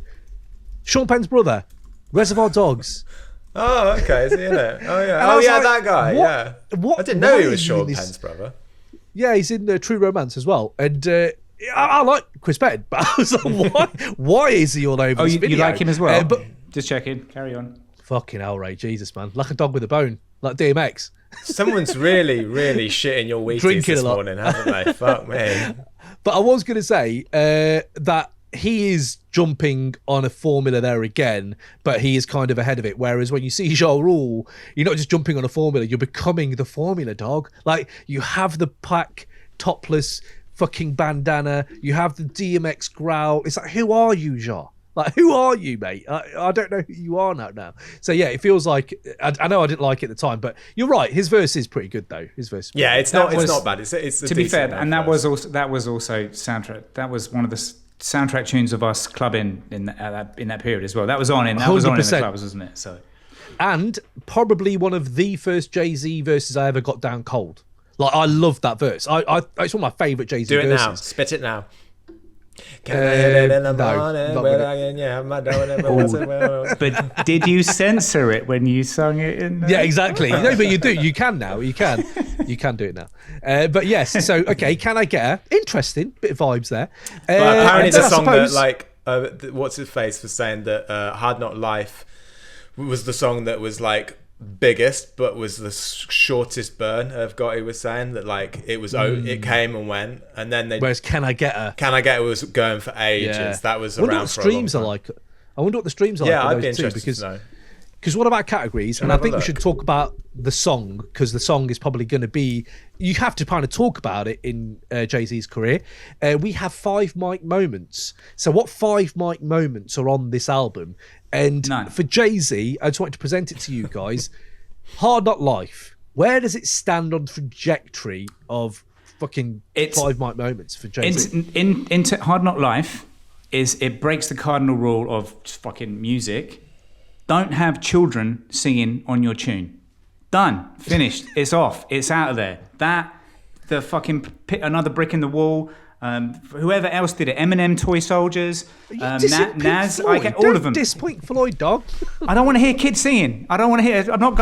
Sean Penn's brother, Reservoir Dogs. Oh, okay, is he in it? Oh yeah, like, that guy. What, I didn't know he was Sean Penn's brother. Yeah, he's in True Romance as well, and I like Chris Penn, but I was like, why is he all over this video? You like him as well? But just checking. Carry on. Fucking hell, Ray, Jesus, man, like a dog with a bone, like DMX. Someone's really, really shitting your Wheaties this morning, haven't they? Fuck me. But I was going to say that he is jumping on a formula there again, but he is kind of ahead of it. Whereas when you see Ja Rule, you're not just jumping on a formula, you're becoming the formula, dog. Like, you have the pack topless fucking bandana, you have the DMX growl. It's like, who are you, Ja? Like, who are you, mate? I don't know who you are now. So yeah, it feels like I know I didn't like it at the time, but you're right. His verse is pretty good though. His verse. Yeah, it's not bad. It's to be fair, and that was also soundtrack. That was one of the soundtrack tunes of us clubbing in that period as well. That was on in the clubs, wasn't it? So, and probably one of the first Jay-Z verses I ever got down cold. Like, I love that verse. It's one of my favourite Jay-Z verses. Do it now. Spit it now. Can I hit it in the morning when I can have my donut? But did you censor it when you sung it in? Yeah, exactly. No, but you do. You can now. You can do it now. But yes. So okay, Can I Get Her? Interesting bit of vibes there. Apparently, the song that like what's his face was saying that Hard Knock Life was the song that was like biggest but was the shortest burn of Gotti. Was saying that like it was it came and went, and then whereas Can I Get Her was going for ages. That was around for a long time. I wonder what the streams are like. Yeah, I'd be interested to know. Because what about categories? And I think we should talk about the song, because the song is probably going to be, you have to kind of talk about it in Jay-Z's career. We have 5 mic moments. So what 5 mic moments are on this album? And for Jay-Z, I just wanted to present it to you guys. Hard Knock Life, where does it stand on the trajectory of fucking 5 mic moments for Jay-Z? Into Hard Knock Life, it breaks the cardinal rule of fucking music. Don't have children singing on your tune. Done. Finished. It's off. It's out of there. The fucking another brick in the wall. Whoever else did it. Eminem, Toy Soldiers, Nas. I get all of them. Disappoint Floyd, dog. I don't want to hear kids singing. I don't want to hear. I'm not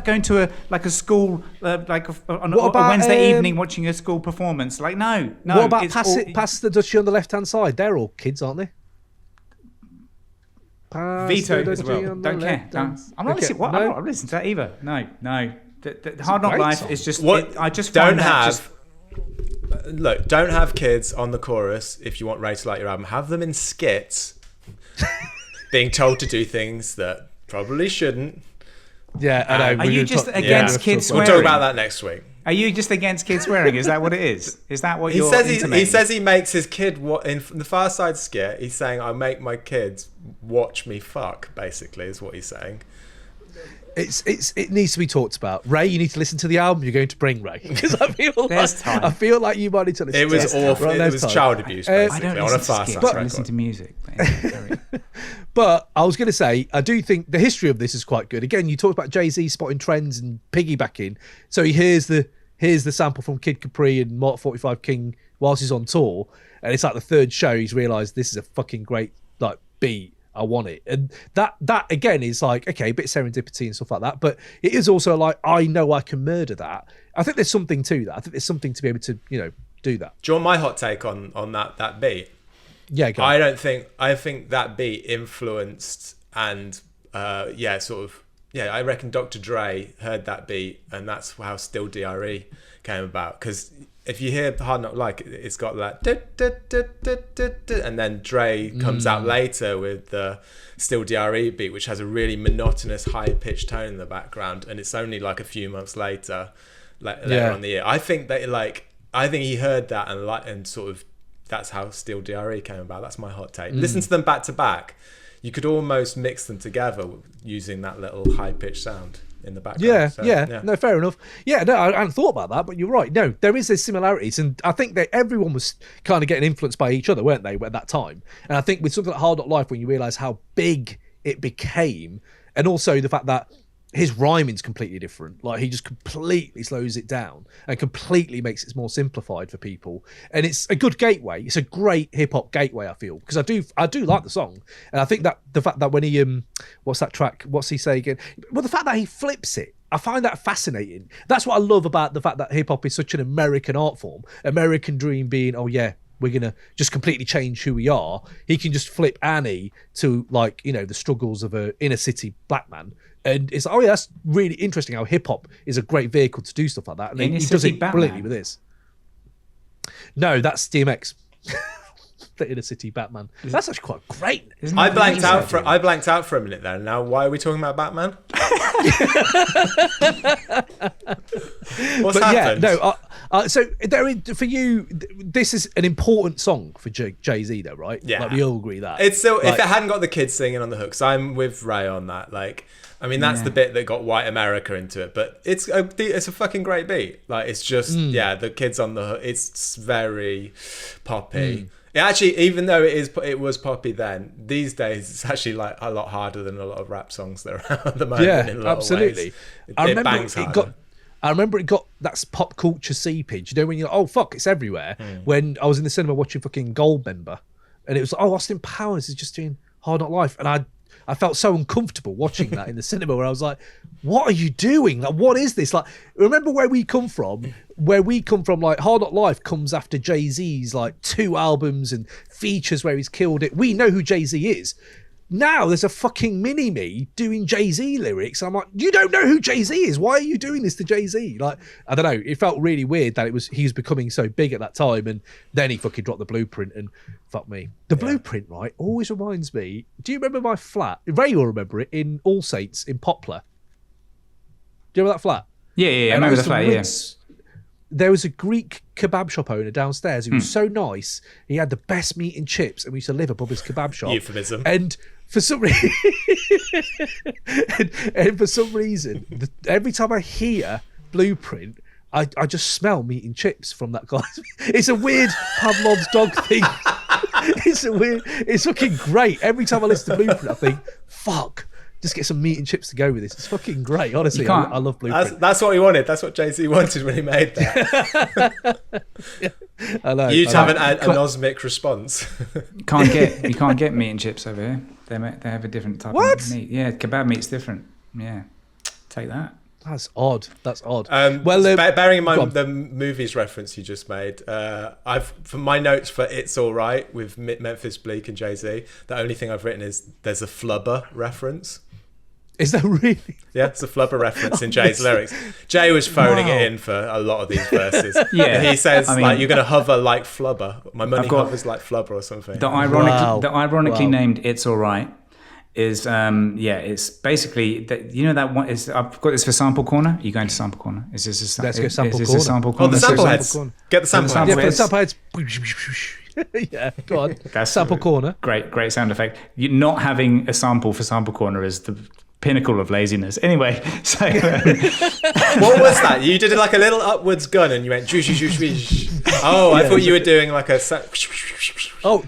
going to a school on a Wednesday evening watching a school performance. Like no. What about Pass the Dutchie on the left hand side? They're all kids, aren't they? Veto as well. Don't care. I'm not listening. I'm not listening to that either. No. The Hard Knock Life is just. Don't have kids on the chorus if you want Ray to like your album. Have them in skits, being told to do things that probably shouldn't. Yeah, I know. Are you just against kids swearing? We'll talk about that next week. Are you just against kids swearing? Is that what it is? Is that what you're intimating? He says he makes his kid in the Pharcyde skit. He's saying I make my kids watch me fuck. Basically, is what he's saying. It needs to be talked about. Ray, you need to listen to the album you're going to bring, Ray, because I feel like you might need to listen. It was awful. Right, it was time. child abuse, basically. I don't on a listen to skits, I listen to music. But I was going to say, I do think the history of this is quite good. Again, you talked about Jay-Z spotting trends and piggybacking. So he hears the sample from Kid Capri and Mark 45 King whilst he's on tour, and it's like the third show he's realised this is a fucking great like beat. I want it. And that again is like, okay, a bit of serendipity and stuff like that, but it is also like, I know I can murder that. I think there's something to that. I think there's something to be able to, do that. Do you want my hot take on that beat? Yeah, go on. I think that beat influenced and I reckon Dr. Dre heard that beat, and that's how Still DRE came about. Because if you hear Hard Knock Life, it's got that and then Dre comes out later with the Still DRE beat, which has a really monotonous high pitched tone in the background, and it's only like a few months later on the year. I think he heard that and sort of that's how Still DRE came about. That's my hot take. Listen to them back to back. You could almost mix them together using that little high pitched sound in the background. Yeah. No, fair enough. Yeah, no, I hadn't thought about that, but you're right. No, there is these similarities, and I think that everyone was kind of getting influenced by each other, weren't they, at that time? And I think with something like Hard Knock Life, when you realise how big it became, and also the fact that his rhyming's completely different. Like, he just completely slows it down and completely makes it more simplified for people. And it's a good gateway. It's a great hip hop gateway, I feel, because I do like the song. And I think that the fact that when he what's that track? What's he say again? Well, the fact that he flips it, I find that fascinating. That's what I love about the fact that hip hop is such an American art form. American dream being, oh yeah, we're going to just completely change who we are. He can just flip Annie to, like, the struggles of a inner city black man. And it's like, oh yeah, that's really interesting how hip hop is a great vehicle to do stuff like that. And he does it brilliantly with this. No, that's DMX. The Inner City Batman. That's actually quite great. I blanked out for a minute there. Now, why are we talking about Batman? What's happened? Yeah, no. So for you, this is an important song for Jay-Z, though, right? Yeah, like, we all agree that it's still. Like, if it hadn't got the kids singing on the hooks, I'm with Ray on that. Like, I mean, that's the bit that got white America into it, but it's a fucking great beat. Like, it's just the kids on the hook. It's very poppy. It actually, even though it was poppy then, these days it's actually like a lot harder than a lot of rap songs that are out at the moment. Yeah, in a lot absolutely. Of ways. I remember it got that pop culture seepage. When you're, oh fuck, it's everywhere. When I was in the cinema watching fucking Goldmember, and it was, oh, Austin Powers is just doing Hard Knock Life, and I felt so uncomfortable watching that in the cinema, where I was like, what are you doing? Like, what is this? Like, remember where we come from? Like, Hard Knock Life comes after Jay-Z's like 2 albums and features where he's killed it. We know who Jay-Z is. Now there's a fucking mini-me doing Jay-Z lyrics. I'm like, you don't know who Jay-Z is. Why are you doing this to Jay-Z? Like, I don't know. It felt really weird that he was becoming so big at that time, and then he fucking dropped the Blueprint, and fuck me. The Blueprint, right, always reminds me. Do you remember my flat? Ray will remember it, in All Saints in Poplar. Do you remember that flat? Yeah. I remember the flat. Yeah. There was a Greek kebab shop owner downstairs who was so nice. He had the best meat and chips, and we used to live above his kebab shop. Euphemism. And for some reason, every time I hear Blueprint, I just smell meat and chips from that guy. It's a weird Pavlov's dog thing. It's fucking great. Every time I listen to Blueprint, I think, fuck. Just get some meat and chips to go with this. It's fucking great, honestly. I love Blueprint. That's what he wanted. That's what Jay-Z wanted when he made that. Yeah, I know. You'd have an anosmic response. You can't get meat and chips over here. They have a different type of meat. Yeah, kebab meat's different. Yeah, take that. That's odd. Bearing in mind the movies reference you just made, for my notes for It's Alright with Memphis Bleek and Jay-Z, the only thing I've written is there's a flubber reference. Is that really? Yeah, it's a flubber reference in Jay's lyrics. Jay was phoning it in for a lot of these verses. Yeah, he says, like, you're going to hover like flubber. My money hovers like flubber or something. The ironically named It's Alright is, it's basically, that one is, I've got this for Sample Corner. Are you going to Sample Corner? Is this Let's go Sample Corner. Sample Corner? Oh, the sample heads. Get the sample heads. Yeah, for the sample heads. Yeah, go on. That's Sample Corner. Great sound effect. Not having a sample for Sample Corner is pinnacle of laziness. Anyway, so What was that? You did like a little upwards gun and you went. Oh, I thought you were doing like a. Oh,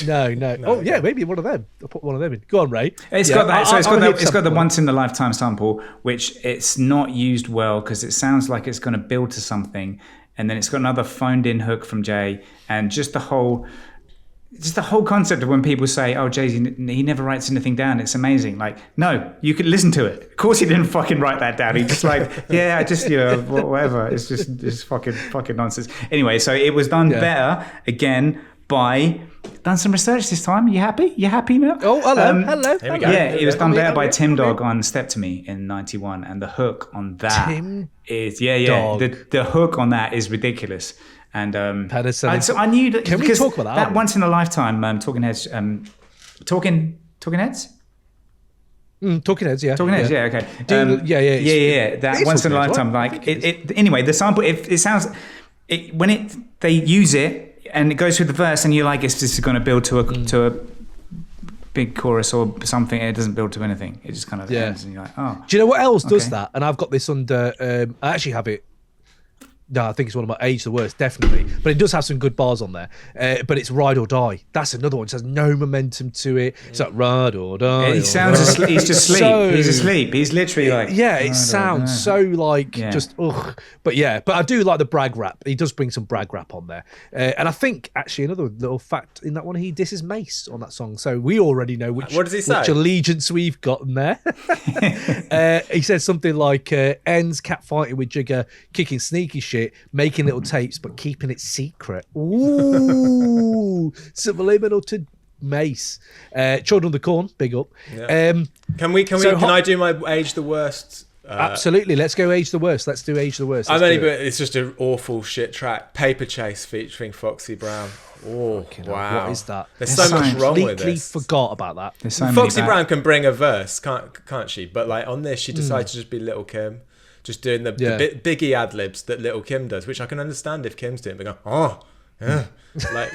no. Oh, yeah, maybe one of them. I'll put one of them in. Go on, Ray. it's got that. So it's got the once in a lifetime sample, which it's not used well because it sounds like it's going to build to something, and then it's got another phoned in hook from Jay, and just the whole concept of when people say, "Oh, Jay-Z, he never writes anything down. It's amazing." Like, no, you could listen to it. Of course, he didn't fucking write that down. He just like, yeah, I just whatever. It's just fucking nonsense. Anyway, so it was done better again by. Done some research this time. You happy? You happy now? Oh, hello. Here we go. Yeah, it was done better by Tim Dog on Step to Me in '91, and the hook on that is Dog. the hook on that is ridiculous. And so I knew that. Can we talk about that? That once in a lifetime, Talking Heads, Talking Heads. Talking Heads, yeah. Talking Heads, yeah, okay. Yeah. That once in a lifetime, like it. Anyway, the sample. It sounds when they use it. And it goes through the verse, and you're like, it's just going to build to a big chorus or something. And it doesn't build to anything. It just kind of ends, and you're like, oh. Do you know what else does that? And I've got this under. I actually have it. No, I think it's one of my Age the Worst, definitely. But it does have some good bars on there. But it's Ride or Die. That's another one. It has no momentum to it. It's like Ride or Die. He sounds asleep. He's just asleep. He's asleep. He's literally like... Yeah, it sounds so like just, ugh. But yeah, but I do like the brag rap. He does bring some brag rap on there. And I think, actually, another little fact in that one, he disses Mace on that song. So we already know which allegiance we've got in there. He says something like, ends cat fighting with Jigger, kicking sneaky shit, making little tapes but keeping it secret. Ooh, subliminal to Mace. Children of the Corn, big up. Yeah. Can I do my Age the Worst? Absolutely. Let's go Age the Worst. Let's do Age the Worst. But it's just an awful shit track. Paper Chase featuring Foxy Brown. Oh, wow. What is that? There's so much wrong with Completely this. forgot about that. Foxy Brown can bring a verse, can't she? But like on this, she decided to just be Little Kim. Just doing the Biggie ad-libs that Little Kim does, which I can understand if Kim's doing it. But like,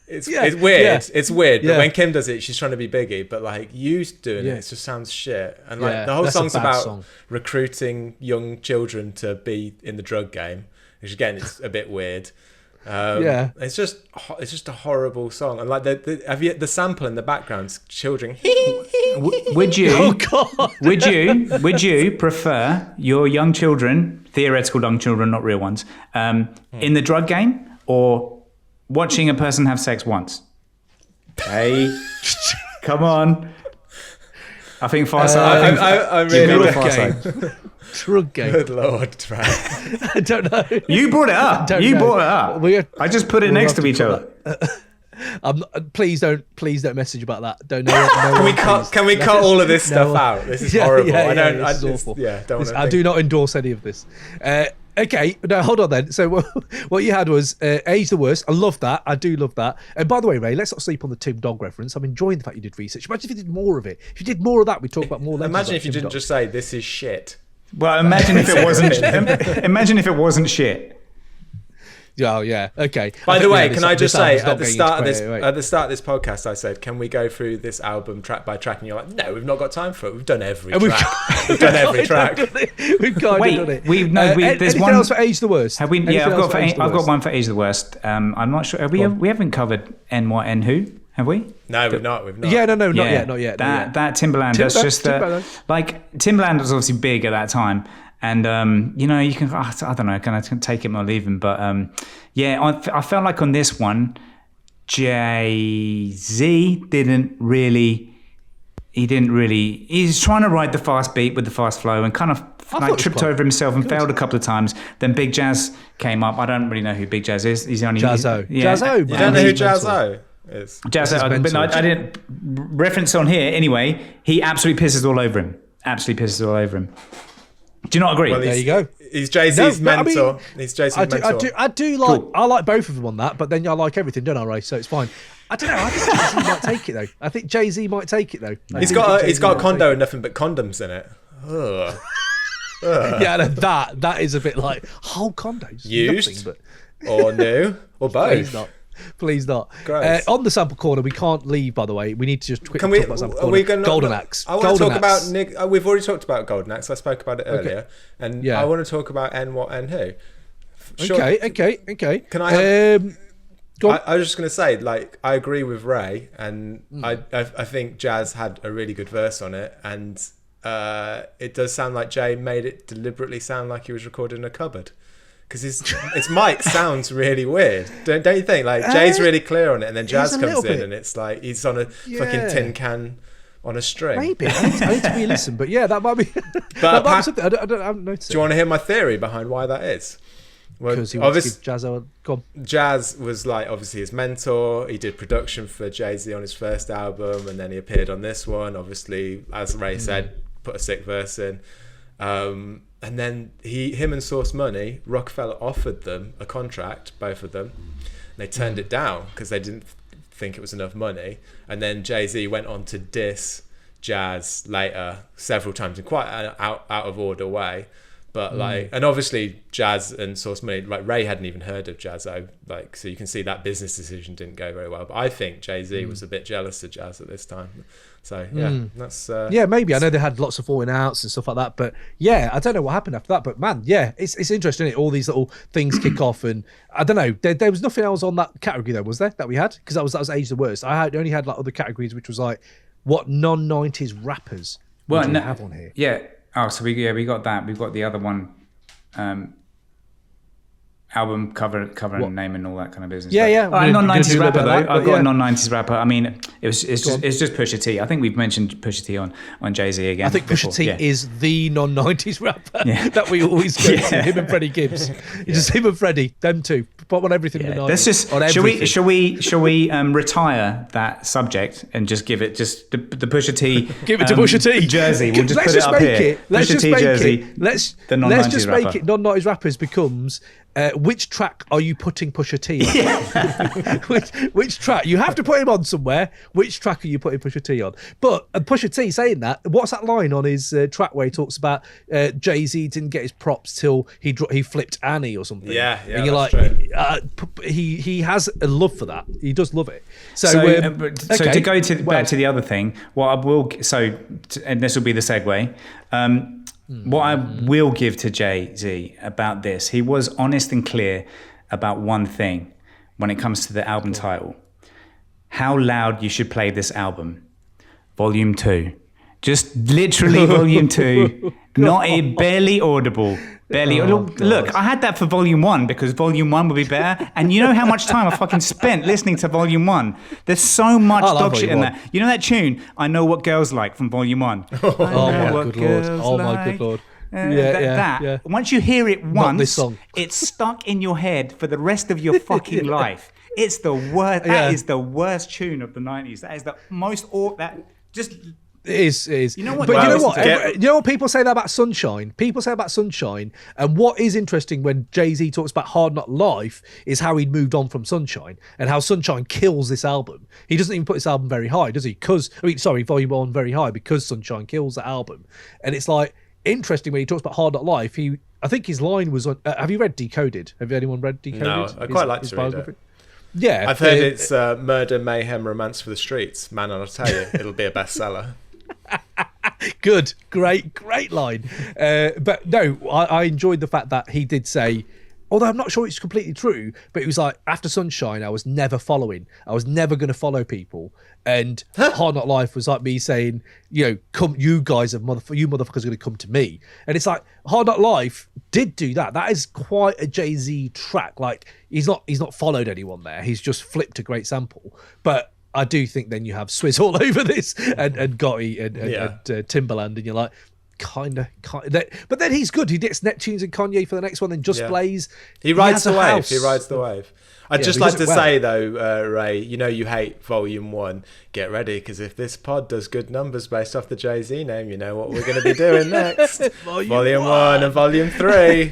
it's weird. Yeah. It's weird. But when Kim does it, she's trying to be Biggie. But like, you doing it just sounds shit. And like, the whole song's about recruiting young children to be in the drug game, which again, is a bit weird. It's just a horrible song. And like the sample in the background's children. Would you prefer your young children, theoretical young children, not real ones, in the drug game or watching a person have sex once? Hey, come on. I think Pharcyde. I really Pharcyde. Drug game. Good Lord, Trey. I don't know. You brought it up. Brought it up. I just put it next to each other. Please don't message about that. Don't know. Can we cut all of this stuff out? This is horrible. This is awful. I do not endorse any of this. Okay, now hold on then. So what you had was Age the Worst. I love that. I do love that. And by the way, Ray, let's not sleep on the Tim Dog reference. I'm enjoying the fact you did research. Imagine if you did more of it. If you did more of that, we'd talk about more. Imagine if you didn't just say this is shit. Well, imagine if it wasn't. Imagine if it wasn't shit. Oh yeah. Okay. By the way, can I just say at the start of this podcast, I said, "Can we go through this album track by track?" And you're like, "No, we've not got time for it. We've done every track. We've done every track. We've kind of done it." There's anything one else for Age the Worst? Have we? Yeah, I've got one for Age the Worst. I'm not sure. We haven't covered NYN who. Have we? No, we've not. Yeah, no, not yet. That Timberland. That's just like Timberland was obviously big at that time, and you can. I don't know. Can I take him or leave him? But I felt like on this one, Jay-Z didn't really. He's trying to ride the fast beat with the fast flow and kind of like tripped over himself and failed a couple of times. Then Big Jazz came up. I don't really know who Big Jazz is. He's only Jazzo. Jazzo. You don't know who Jazzo is? Jazzo, but I didn't reference on here. Anyway, he absolutely pisses all over him. Do you not agree? Well, there you go. He's Jay-Z's mentor. He's Jay-Z's mentor. I do like. I like both of them on that, but then I like everything, don't I, Ray? So it's fine. I don't know. I think Jay-Z might take it though. I think Jay-Z might take it though. He's got a condo with nothing but condoms in it. Ugh. Yeah, that is a bit like whole condos used, nothing, or new, or both. Please not. Gross. On the sample corner, we can't leave, by the way. We need to just quickly talk about sample Are corner. we gonna, Golden Axe. I want to talk about Nick. We've already talked about Golden Axe. I spoke about it earlier. And I want to talk about N What N Who. Sure. Okay. Can I have... Go on. I was just going to say, like, I agree with Ray, and I think Jazz had a really good verse on it, and it does sound like Jay made it deliberately sound like he was recording in a cupboard, because his mic sounds really weird. Don't you think? Like, Jay's really clear on it, and then Jazz comes in, and it's like he's on a fucking tin can on a string. Maybe I need to re-listen, but yeah, that might be. But that might be something I haven't noticed. Do you want to hear my theory behind why that is? Well, Because he wants to give Jazz a... Go on. Jazz was like obviously his mentor. He did production for Jay-Z on his first album, and then he appeared on this one. Obviously, as Ray said, put a sick verse in. And then him and Source Money, Rockefeller offered them a contract, both of them. They turned it down because they didn't think it was enough money. And then Jay-Z went on to diss Jazz later several times in quite an out of order way. But like, and obviously Jazz and Source Money, like Ray hadn't even heard of Jazzo, like, so you can see that business decision didn't go very well. But I think Jay-Z was a bit jealous of Jazz at this time. So yeah, that's yeah, maybe. I know they had lots of falling outs and stuff like that, but yeah, I don't know what happened after that. But man, yeah, it's interesting. Isn't it? All these little things kick off, and I don't know. There was nothing else on that category though, was there? That we had, because that was Age the Worst. Only had like other categories, which was like what non-90s rappers would you have on here? Yeah. Oh, so we got that. We've got the other one, album cover and name and all that kind of business. Yeah. Non-90s rapper though. I've got a non-90s rapper. I mean, it's just Pusha T. I think we've mentioned Pusha T on Jay-Z again. I think Pusha T is the non-90s rapper that we always go to. Him and Freddie Gibbs. It's just him and Freddie. Them two. Put on everything. Yeah. Let's just. Shall we retire that subject and just give it the Pusha T? Give it to Pusha T jersey. We'll just put it up here. Let's just make it. Let's just rapper. make it. Non-90s rappers becomes. Which track are you putting Pusha T on? Yeah. which track? You have to put him on somewhere. Which track are you putting Pusha T on? But Pusha T saying that, what's that line on his track where he talks about Jay-Z didn't get his props till he flipped Annie or something? Yeah. And you're like, he has a love for that. He does love it. So to go back to the other thing, what I will and this will be the segue. What I will give to Jay-Z about this, he was honest and clear about one thing when it comes to the album title. How loud you should play this album. Volume 2. Just literally Volume 2. Barely audible. Look, I had that for Volume 1 because Volume 1 would be better. And you know how much time I fucking spent listening to Volume 1? There's so much dog shit in there. You know that tune, I Know What Girls Like, from Volume 1? Oh my good lord. Yeah. Once you hear it once, it's stuck in your head for the rest of your fucking life. It's the worst. That is the worst tune of the 90s. That is the most It is. You know what? But you know what? You know what people say that about Sunshine? People say about Sunshine, and what is interesting when Jay-Z talks about Hard Knock Life is how he'd moved on from Sunshine and how Sunshine kills this album. He doesn't even put this album very high, does he? Volume 1 very high because Sunshine kills the album. And it's like interesting when he talks about Hard Knock Life. I think his line was on. Have you read Decoded? Have anyone read Decoded? No, I quite like to read it. Yeah, I've heard it's murder, mayhem, romance for the streets. Man, and I'll tell you, it'll be a bestseller. Good, great line. But no, I enjoyed the fact that he did say, although I'm not sure it's completely true, but it was like, after Sunshine, I was never following. I was never going to follow people. And Hard Knock Life was like me saying, come, you guys, you motherfuckers are going to come to me. And it's like, Hard Knock Life did do that. That is quite a Jay-Z track. Like, he's not followed anyone there. He's just flipped a great sample. But I do think then you have Swizz all over this and Gotti and Timbaland, and you're like, kind of. But then he's good. He gets Neptunes and Kanye for the next one, then Just Blaze. He rides the wave. He rides the wave. I'd just like to say, though, Ray, you hate Volume 1. Get ready, because if this pod does good numbers based off the Jay-Z name, you know what we're going to be doing next. Volume 1 and Volume 3.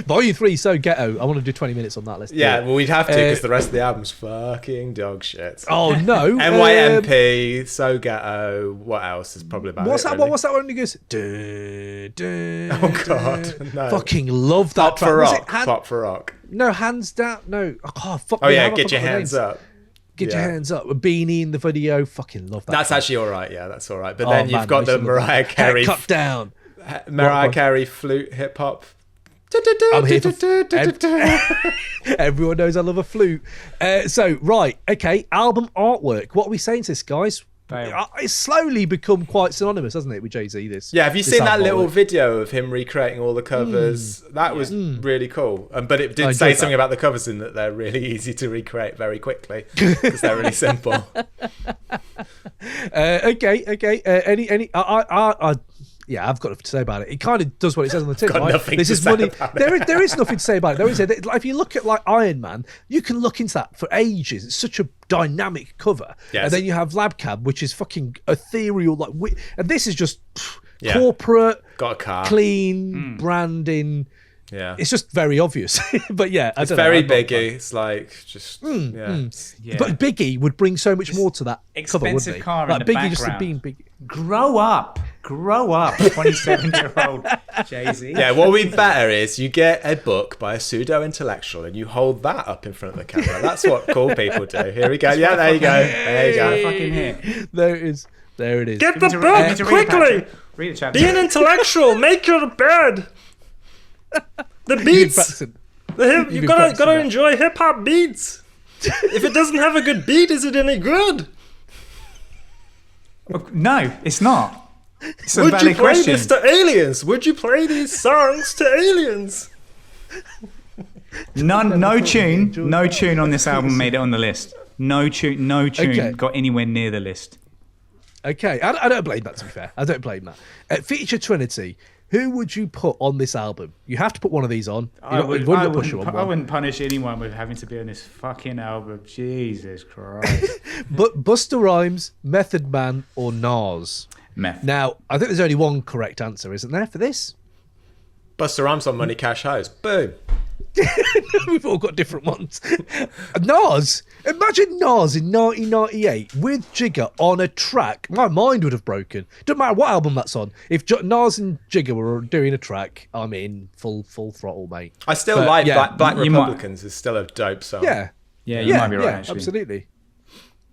Volume 3 so ghetto. I want to do 20 minutes on that list. Yeah, well, we'd have to, because the rest of the album's fucking dog shit. Oh, no. NYMP, so ghetto. What else is probably about what's that one? He goes, duh, duh, Oh God, no. Fucking love that Pop track. for Was rock. it Pop for rock. No, hands down. No. Oh, fuck Oh me, yeah, how have I get your forgotten the hands names? up. Get your Yeah. hands up. A beanie in the video. Fucking love that. That's track. actually all right. Yeah, that's all right. But Oh, then man, you've got I the used to love Mariah that. Carey, Cut down. Mariah What? Carey flute hip hop. I'm here for everyone knows I love a flute. So right, okay, album artwork. What are we saying to this, guys? Fail. It's slowly become quite synonymous, hasn't it, with Jay-Z? This. Yeah, have you this seen that album little artwork. video of him recreating all the covers? That was really cool. But it I did enjoyed say that. something about the covers in that they're really easy to recreate very quickly because they're really simple. Okay. Yeah, I've got to say about it. It kind of does what it says on the tin, Got right? nothing This to is say money. about it. There is nothing to say about it. There is. Like, if you look at like Iron Man, you can look into that for ages. It's such a dynamic cover. Yes. And then you have Labcab, which is fucking ethereal. And this is just Yeah. corporate, Got a car. clean branding. Yeah. It's just very obvious. But yeah, It's I don't very know, I'm not- biggy. It's like just yeah. Yeah. But Biggie would bring so much more to that cover, wouldn't expensive he? car in Like the Biggie just background. being Biggie. Grow up. 27-year-old Jay-Z. Yeah, what would be better is you get a book by a pseudo-intellectual and you hold that up in front of the camera. That's what cool people do. Here we go. Yeah, there you go. There you go. Fucking hit. There it is. There it is. Get the Read book it, quickly. Patrick. Read it, chapter. Be an intellectual. Make your bed. The You've been beats. practicing. You been gotta practicing that. enjoy hip hop beats. If it doesn't have a good beat, is it any good? No, it's not. It's a Would you valid play question. this to aliens? Would you play these songs to aliens? No tune on this album made it on the list. No tune Okay. got anywhere near the list. Okay, I don't blame that, to be fair. I don't blame that. Feature Trinity, who would you put on this album? You have to put one of these on. I You've already got Pusha on I one. wouldn't punish anyone with having to be on this fucking album. Jesus Christ. But Busta Rhymes, Method Man, or Nas? Meth. Now, I think there's only one correct answer, isn't there, for this? Busta Rhymes on Money Cash House. Boom. We've all got different ones. Nas, imagine Nas in 1998 with Jigga on a track. My mind would have broken. Doesn't matter what album that's on. If Nas and Jigga were doing a track, I'm in full throttle, mate. I still But, like yeah, Black you might- Republicans is still a dope song. Yeah. Yeah, you might be right, yeah, actually. absolutely.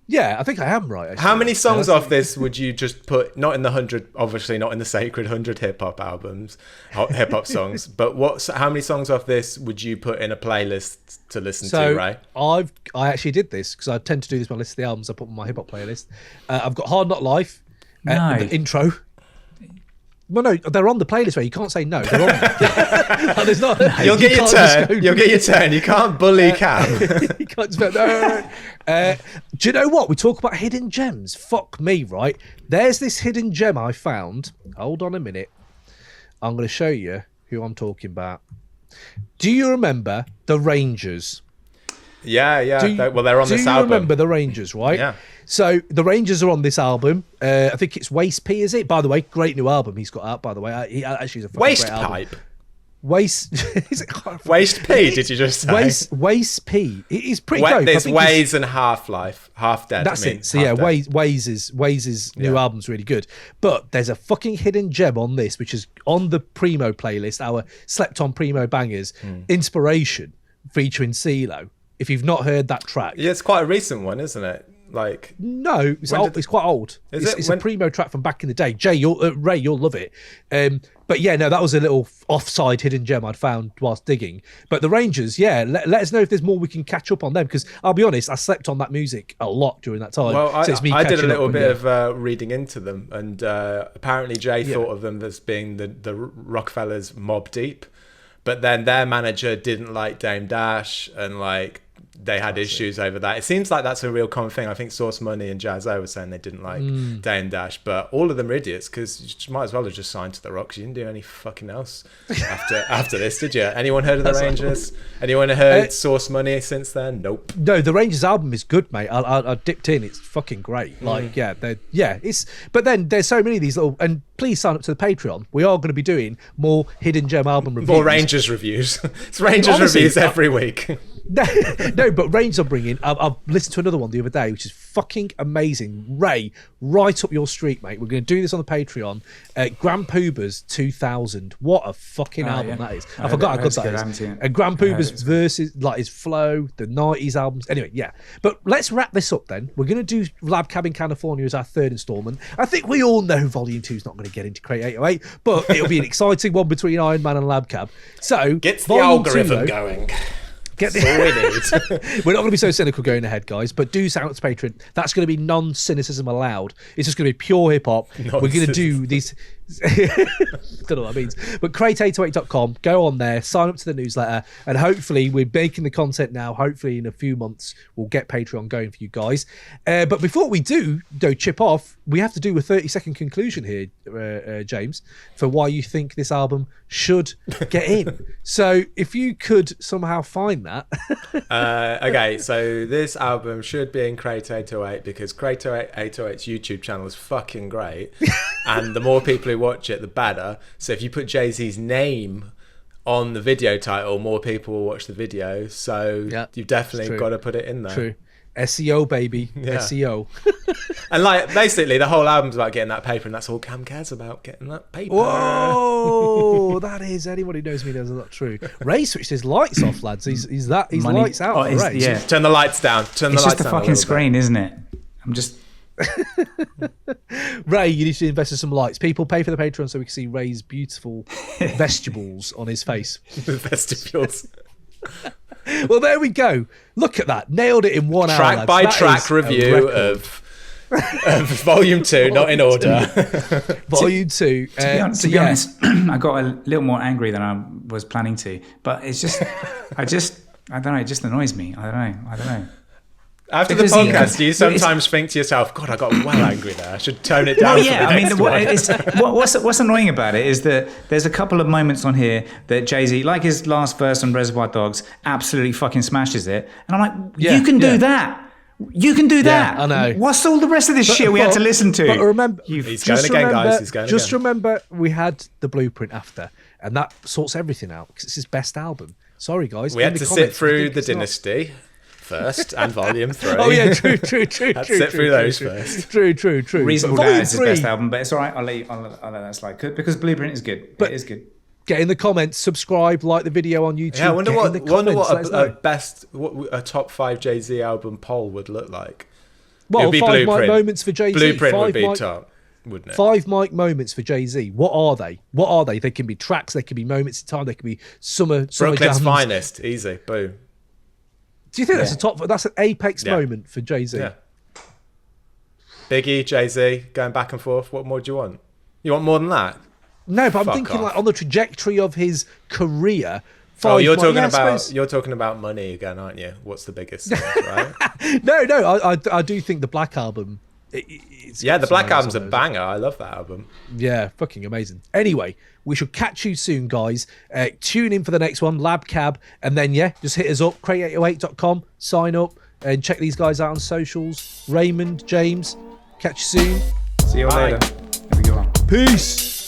Yeah, I think I am right. Actually. How many songs Yeah, off this would you just put, not in the 100, obviously not in the sacred 100 hip-hop albums, hip-hop songs, but how many songs off this would you put in a playlist to listen So to, right? I actually did this because I tend to do this when I list the albums I put on my hip hop playlist. I've got Hard Knock Life, No. the intro. Well, no, they're on the playlist. Where you can't say no. They're on there. There's not. You'll get your can't just turn. go- You'll get your turn. You can't bully Cam. you can't just go, no. Do you know what? We talk about hidden gems. Fuck me, right? There's this hidden gem I found. Hold on a minute. I'm going to show you who I'm talking about. Do you remember the Rangers? Yeah. They're on this Do you album. remember the Rangers, right? Yeah. So the Rangers are on this album. I think it's Waste P, is it? By the way, great new album he's got out, by the way. He actually is a fucking Waste great album. pipe. Waste... is it... Waste P, did you just say? Waste P. He's pretty dope. I There's think he's- Waze and Half-Life. Half Dead, That's I mean, it. So Half yeah, Dead. Waze's new Yeah. album's really good. But there's a fucking hidden gem on this, which is on the Primo playlist, our Slept On Primo Bangers, Inspiration, featuring CeeLo. If you've not heard that track. Yeah, it's quite a recent one, isn't it? Like, No, it's, When old, did- it's quite old. Is It's, it? it's When- a Primo track from back in the day. Ray, you'll love it. But yeah, no, that was a little offside hidden gem I'd found whilst digging. But the Rangers, yeah, let us know if there's more we can catch up on them, because I'll be honest, I slept on that music a lot during that time. well, So it's me I did a catching up little on bit them. of reading into them, and apparently Jay thought of them as being the Rockefellers Mob Deep, but then their manager didn't like Dame Dash, and like they had issues over that. It seems like that's a real common thing. I think Source Money and Jazzo were saying they didn't like Dame Dash, but all of them are idiots because you might as well have just signed to the Rocks. You didn't do any fucking else after this, did you? Anyone heard of the Rangers? Anyone heard Source Money since then? Nope. No, the Rangers album is good, mate. I dipped in. It's fucking great. Like, it's. But then there's so many of these little. And please sign up to the Patreon. We are going to be doing more hidden gem album reviews. More Rangers reviews. It's Rangers Honestly, reviews every week. No, but Rain's on bringing. I've listened to another one the other day, which is fucking amazing. Ray, right up your street, mate. We're going to do this on the Patreon. Grand Pooba's 2000. What a fucking album that is. I forgot how good that is. And Grand Pooba's verses, like his flow, the 90s albums. Anyway, yeah. But let's wrap this up then. We're going to do Labcabincalifornia as our third instalment. I think we all know Volume 2 is not going to get into Crate 808, but it'll be an exciting one between Iron Man and Labcab. So, gets the algorithm 2, going. Get the... We're not going to be so cynical going ahead, guys, but do sign up to Patreon. That's going to be non-cynicism allowed. It's just going to be pure hip-hop. We're going to do these... Don't know what that means. But crate808.com, go on there, sign up to the newsletter, and hopefully we're making the content now. Hopefully in a few months we'll get Patreon going for you guys. But before we do chip off, we have to do a 30-second conclusion here, James, for why you think this album should get in. So if you could somehow find that. Okay, so this album should be in Crate 808 because Crate 808's YouTube channel is fucking great. And the more people who watch it, the better. So if you put Jay-Z's name on the video title, more people will watch the video. So you've definitely got to put it in there. True. SEO, baby. Yeah. SEO. And like basically the whole album's about getting that paper, and that's all Cam cares about, getting that paper. Whoa, that is, anyone who knows me knows that's not true. Ray switched his lights off, lads. He's lights out. Ray. Yeah. Turn the lights down. It's just a fucking screen, isn't it? I'm just... Ray, you need to invest in some lights. People, pay for the Patreon so we can see Ray's beautiful vegetables on his face. The vegetables. Well, there we go. Look at that. Nailed it in 1 hour. Track by track review of Volume 2, not in order. Volume 2. To be honest, I got a little more angry than I was planning to. But it's just, I don't know, it just annoys me. I don't know. After the podcast, do you sometimes think to yourself, God, I got well angry there. I should tone it down. Well, yeah, I mean, what's annoying about it is that there's a couple of moments on here that Jay-Z, like his last verse on Reservoir Dogs, absolutely fucking smashes it. And I'm like, you can do that. You can do that. I know. What's all the rest of this shit we had to listen to? But remember, he's going again, guys. He's going again. Just remember, we had the blueprint after, and that sorts everything out because it's his best album. Sorry, guys. We had to sit through the Dynasty first and Volume 3. Oh yeah, true. Had to sit through those first. True. Reasonable Doubt is his best album, but it's all right. I'll let that slide because Blueprint is good. It is good. Get in the comments, subscribe, like the video on YouTube. Yeah, I wonder what a top 5 Jay-Z album poll would look like. Well, it would be 5 Blueprint. mic moments for Jay-Z. Blueprint would be top, wouldn't it? 5 mic moments for Jay-Z. What are they? They can be tracks, they can be moments in time, they can be summer Brooklyn's jams. Finest, easy, boom. Do you think that's an apex moment for Jay-Z? Yeah. Biggie, Jay-Z, going back and forth. What more do you want? You want more than that? No, but I'm thinking like on the trajectory of his career. You're talking about money again, aren't you? What's the biggest thing, right? No, I do think the Black Album. The Black Album's a banger. I love that album. Yeah, fucking amazing. Anyway, we shall catch you soon, guys. Tune in for the next one, Labcab, and then just hit us up, crate808.com, sign up, and check these guys out on socials. Raymond, James, catch you soon. See you later. Peace.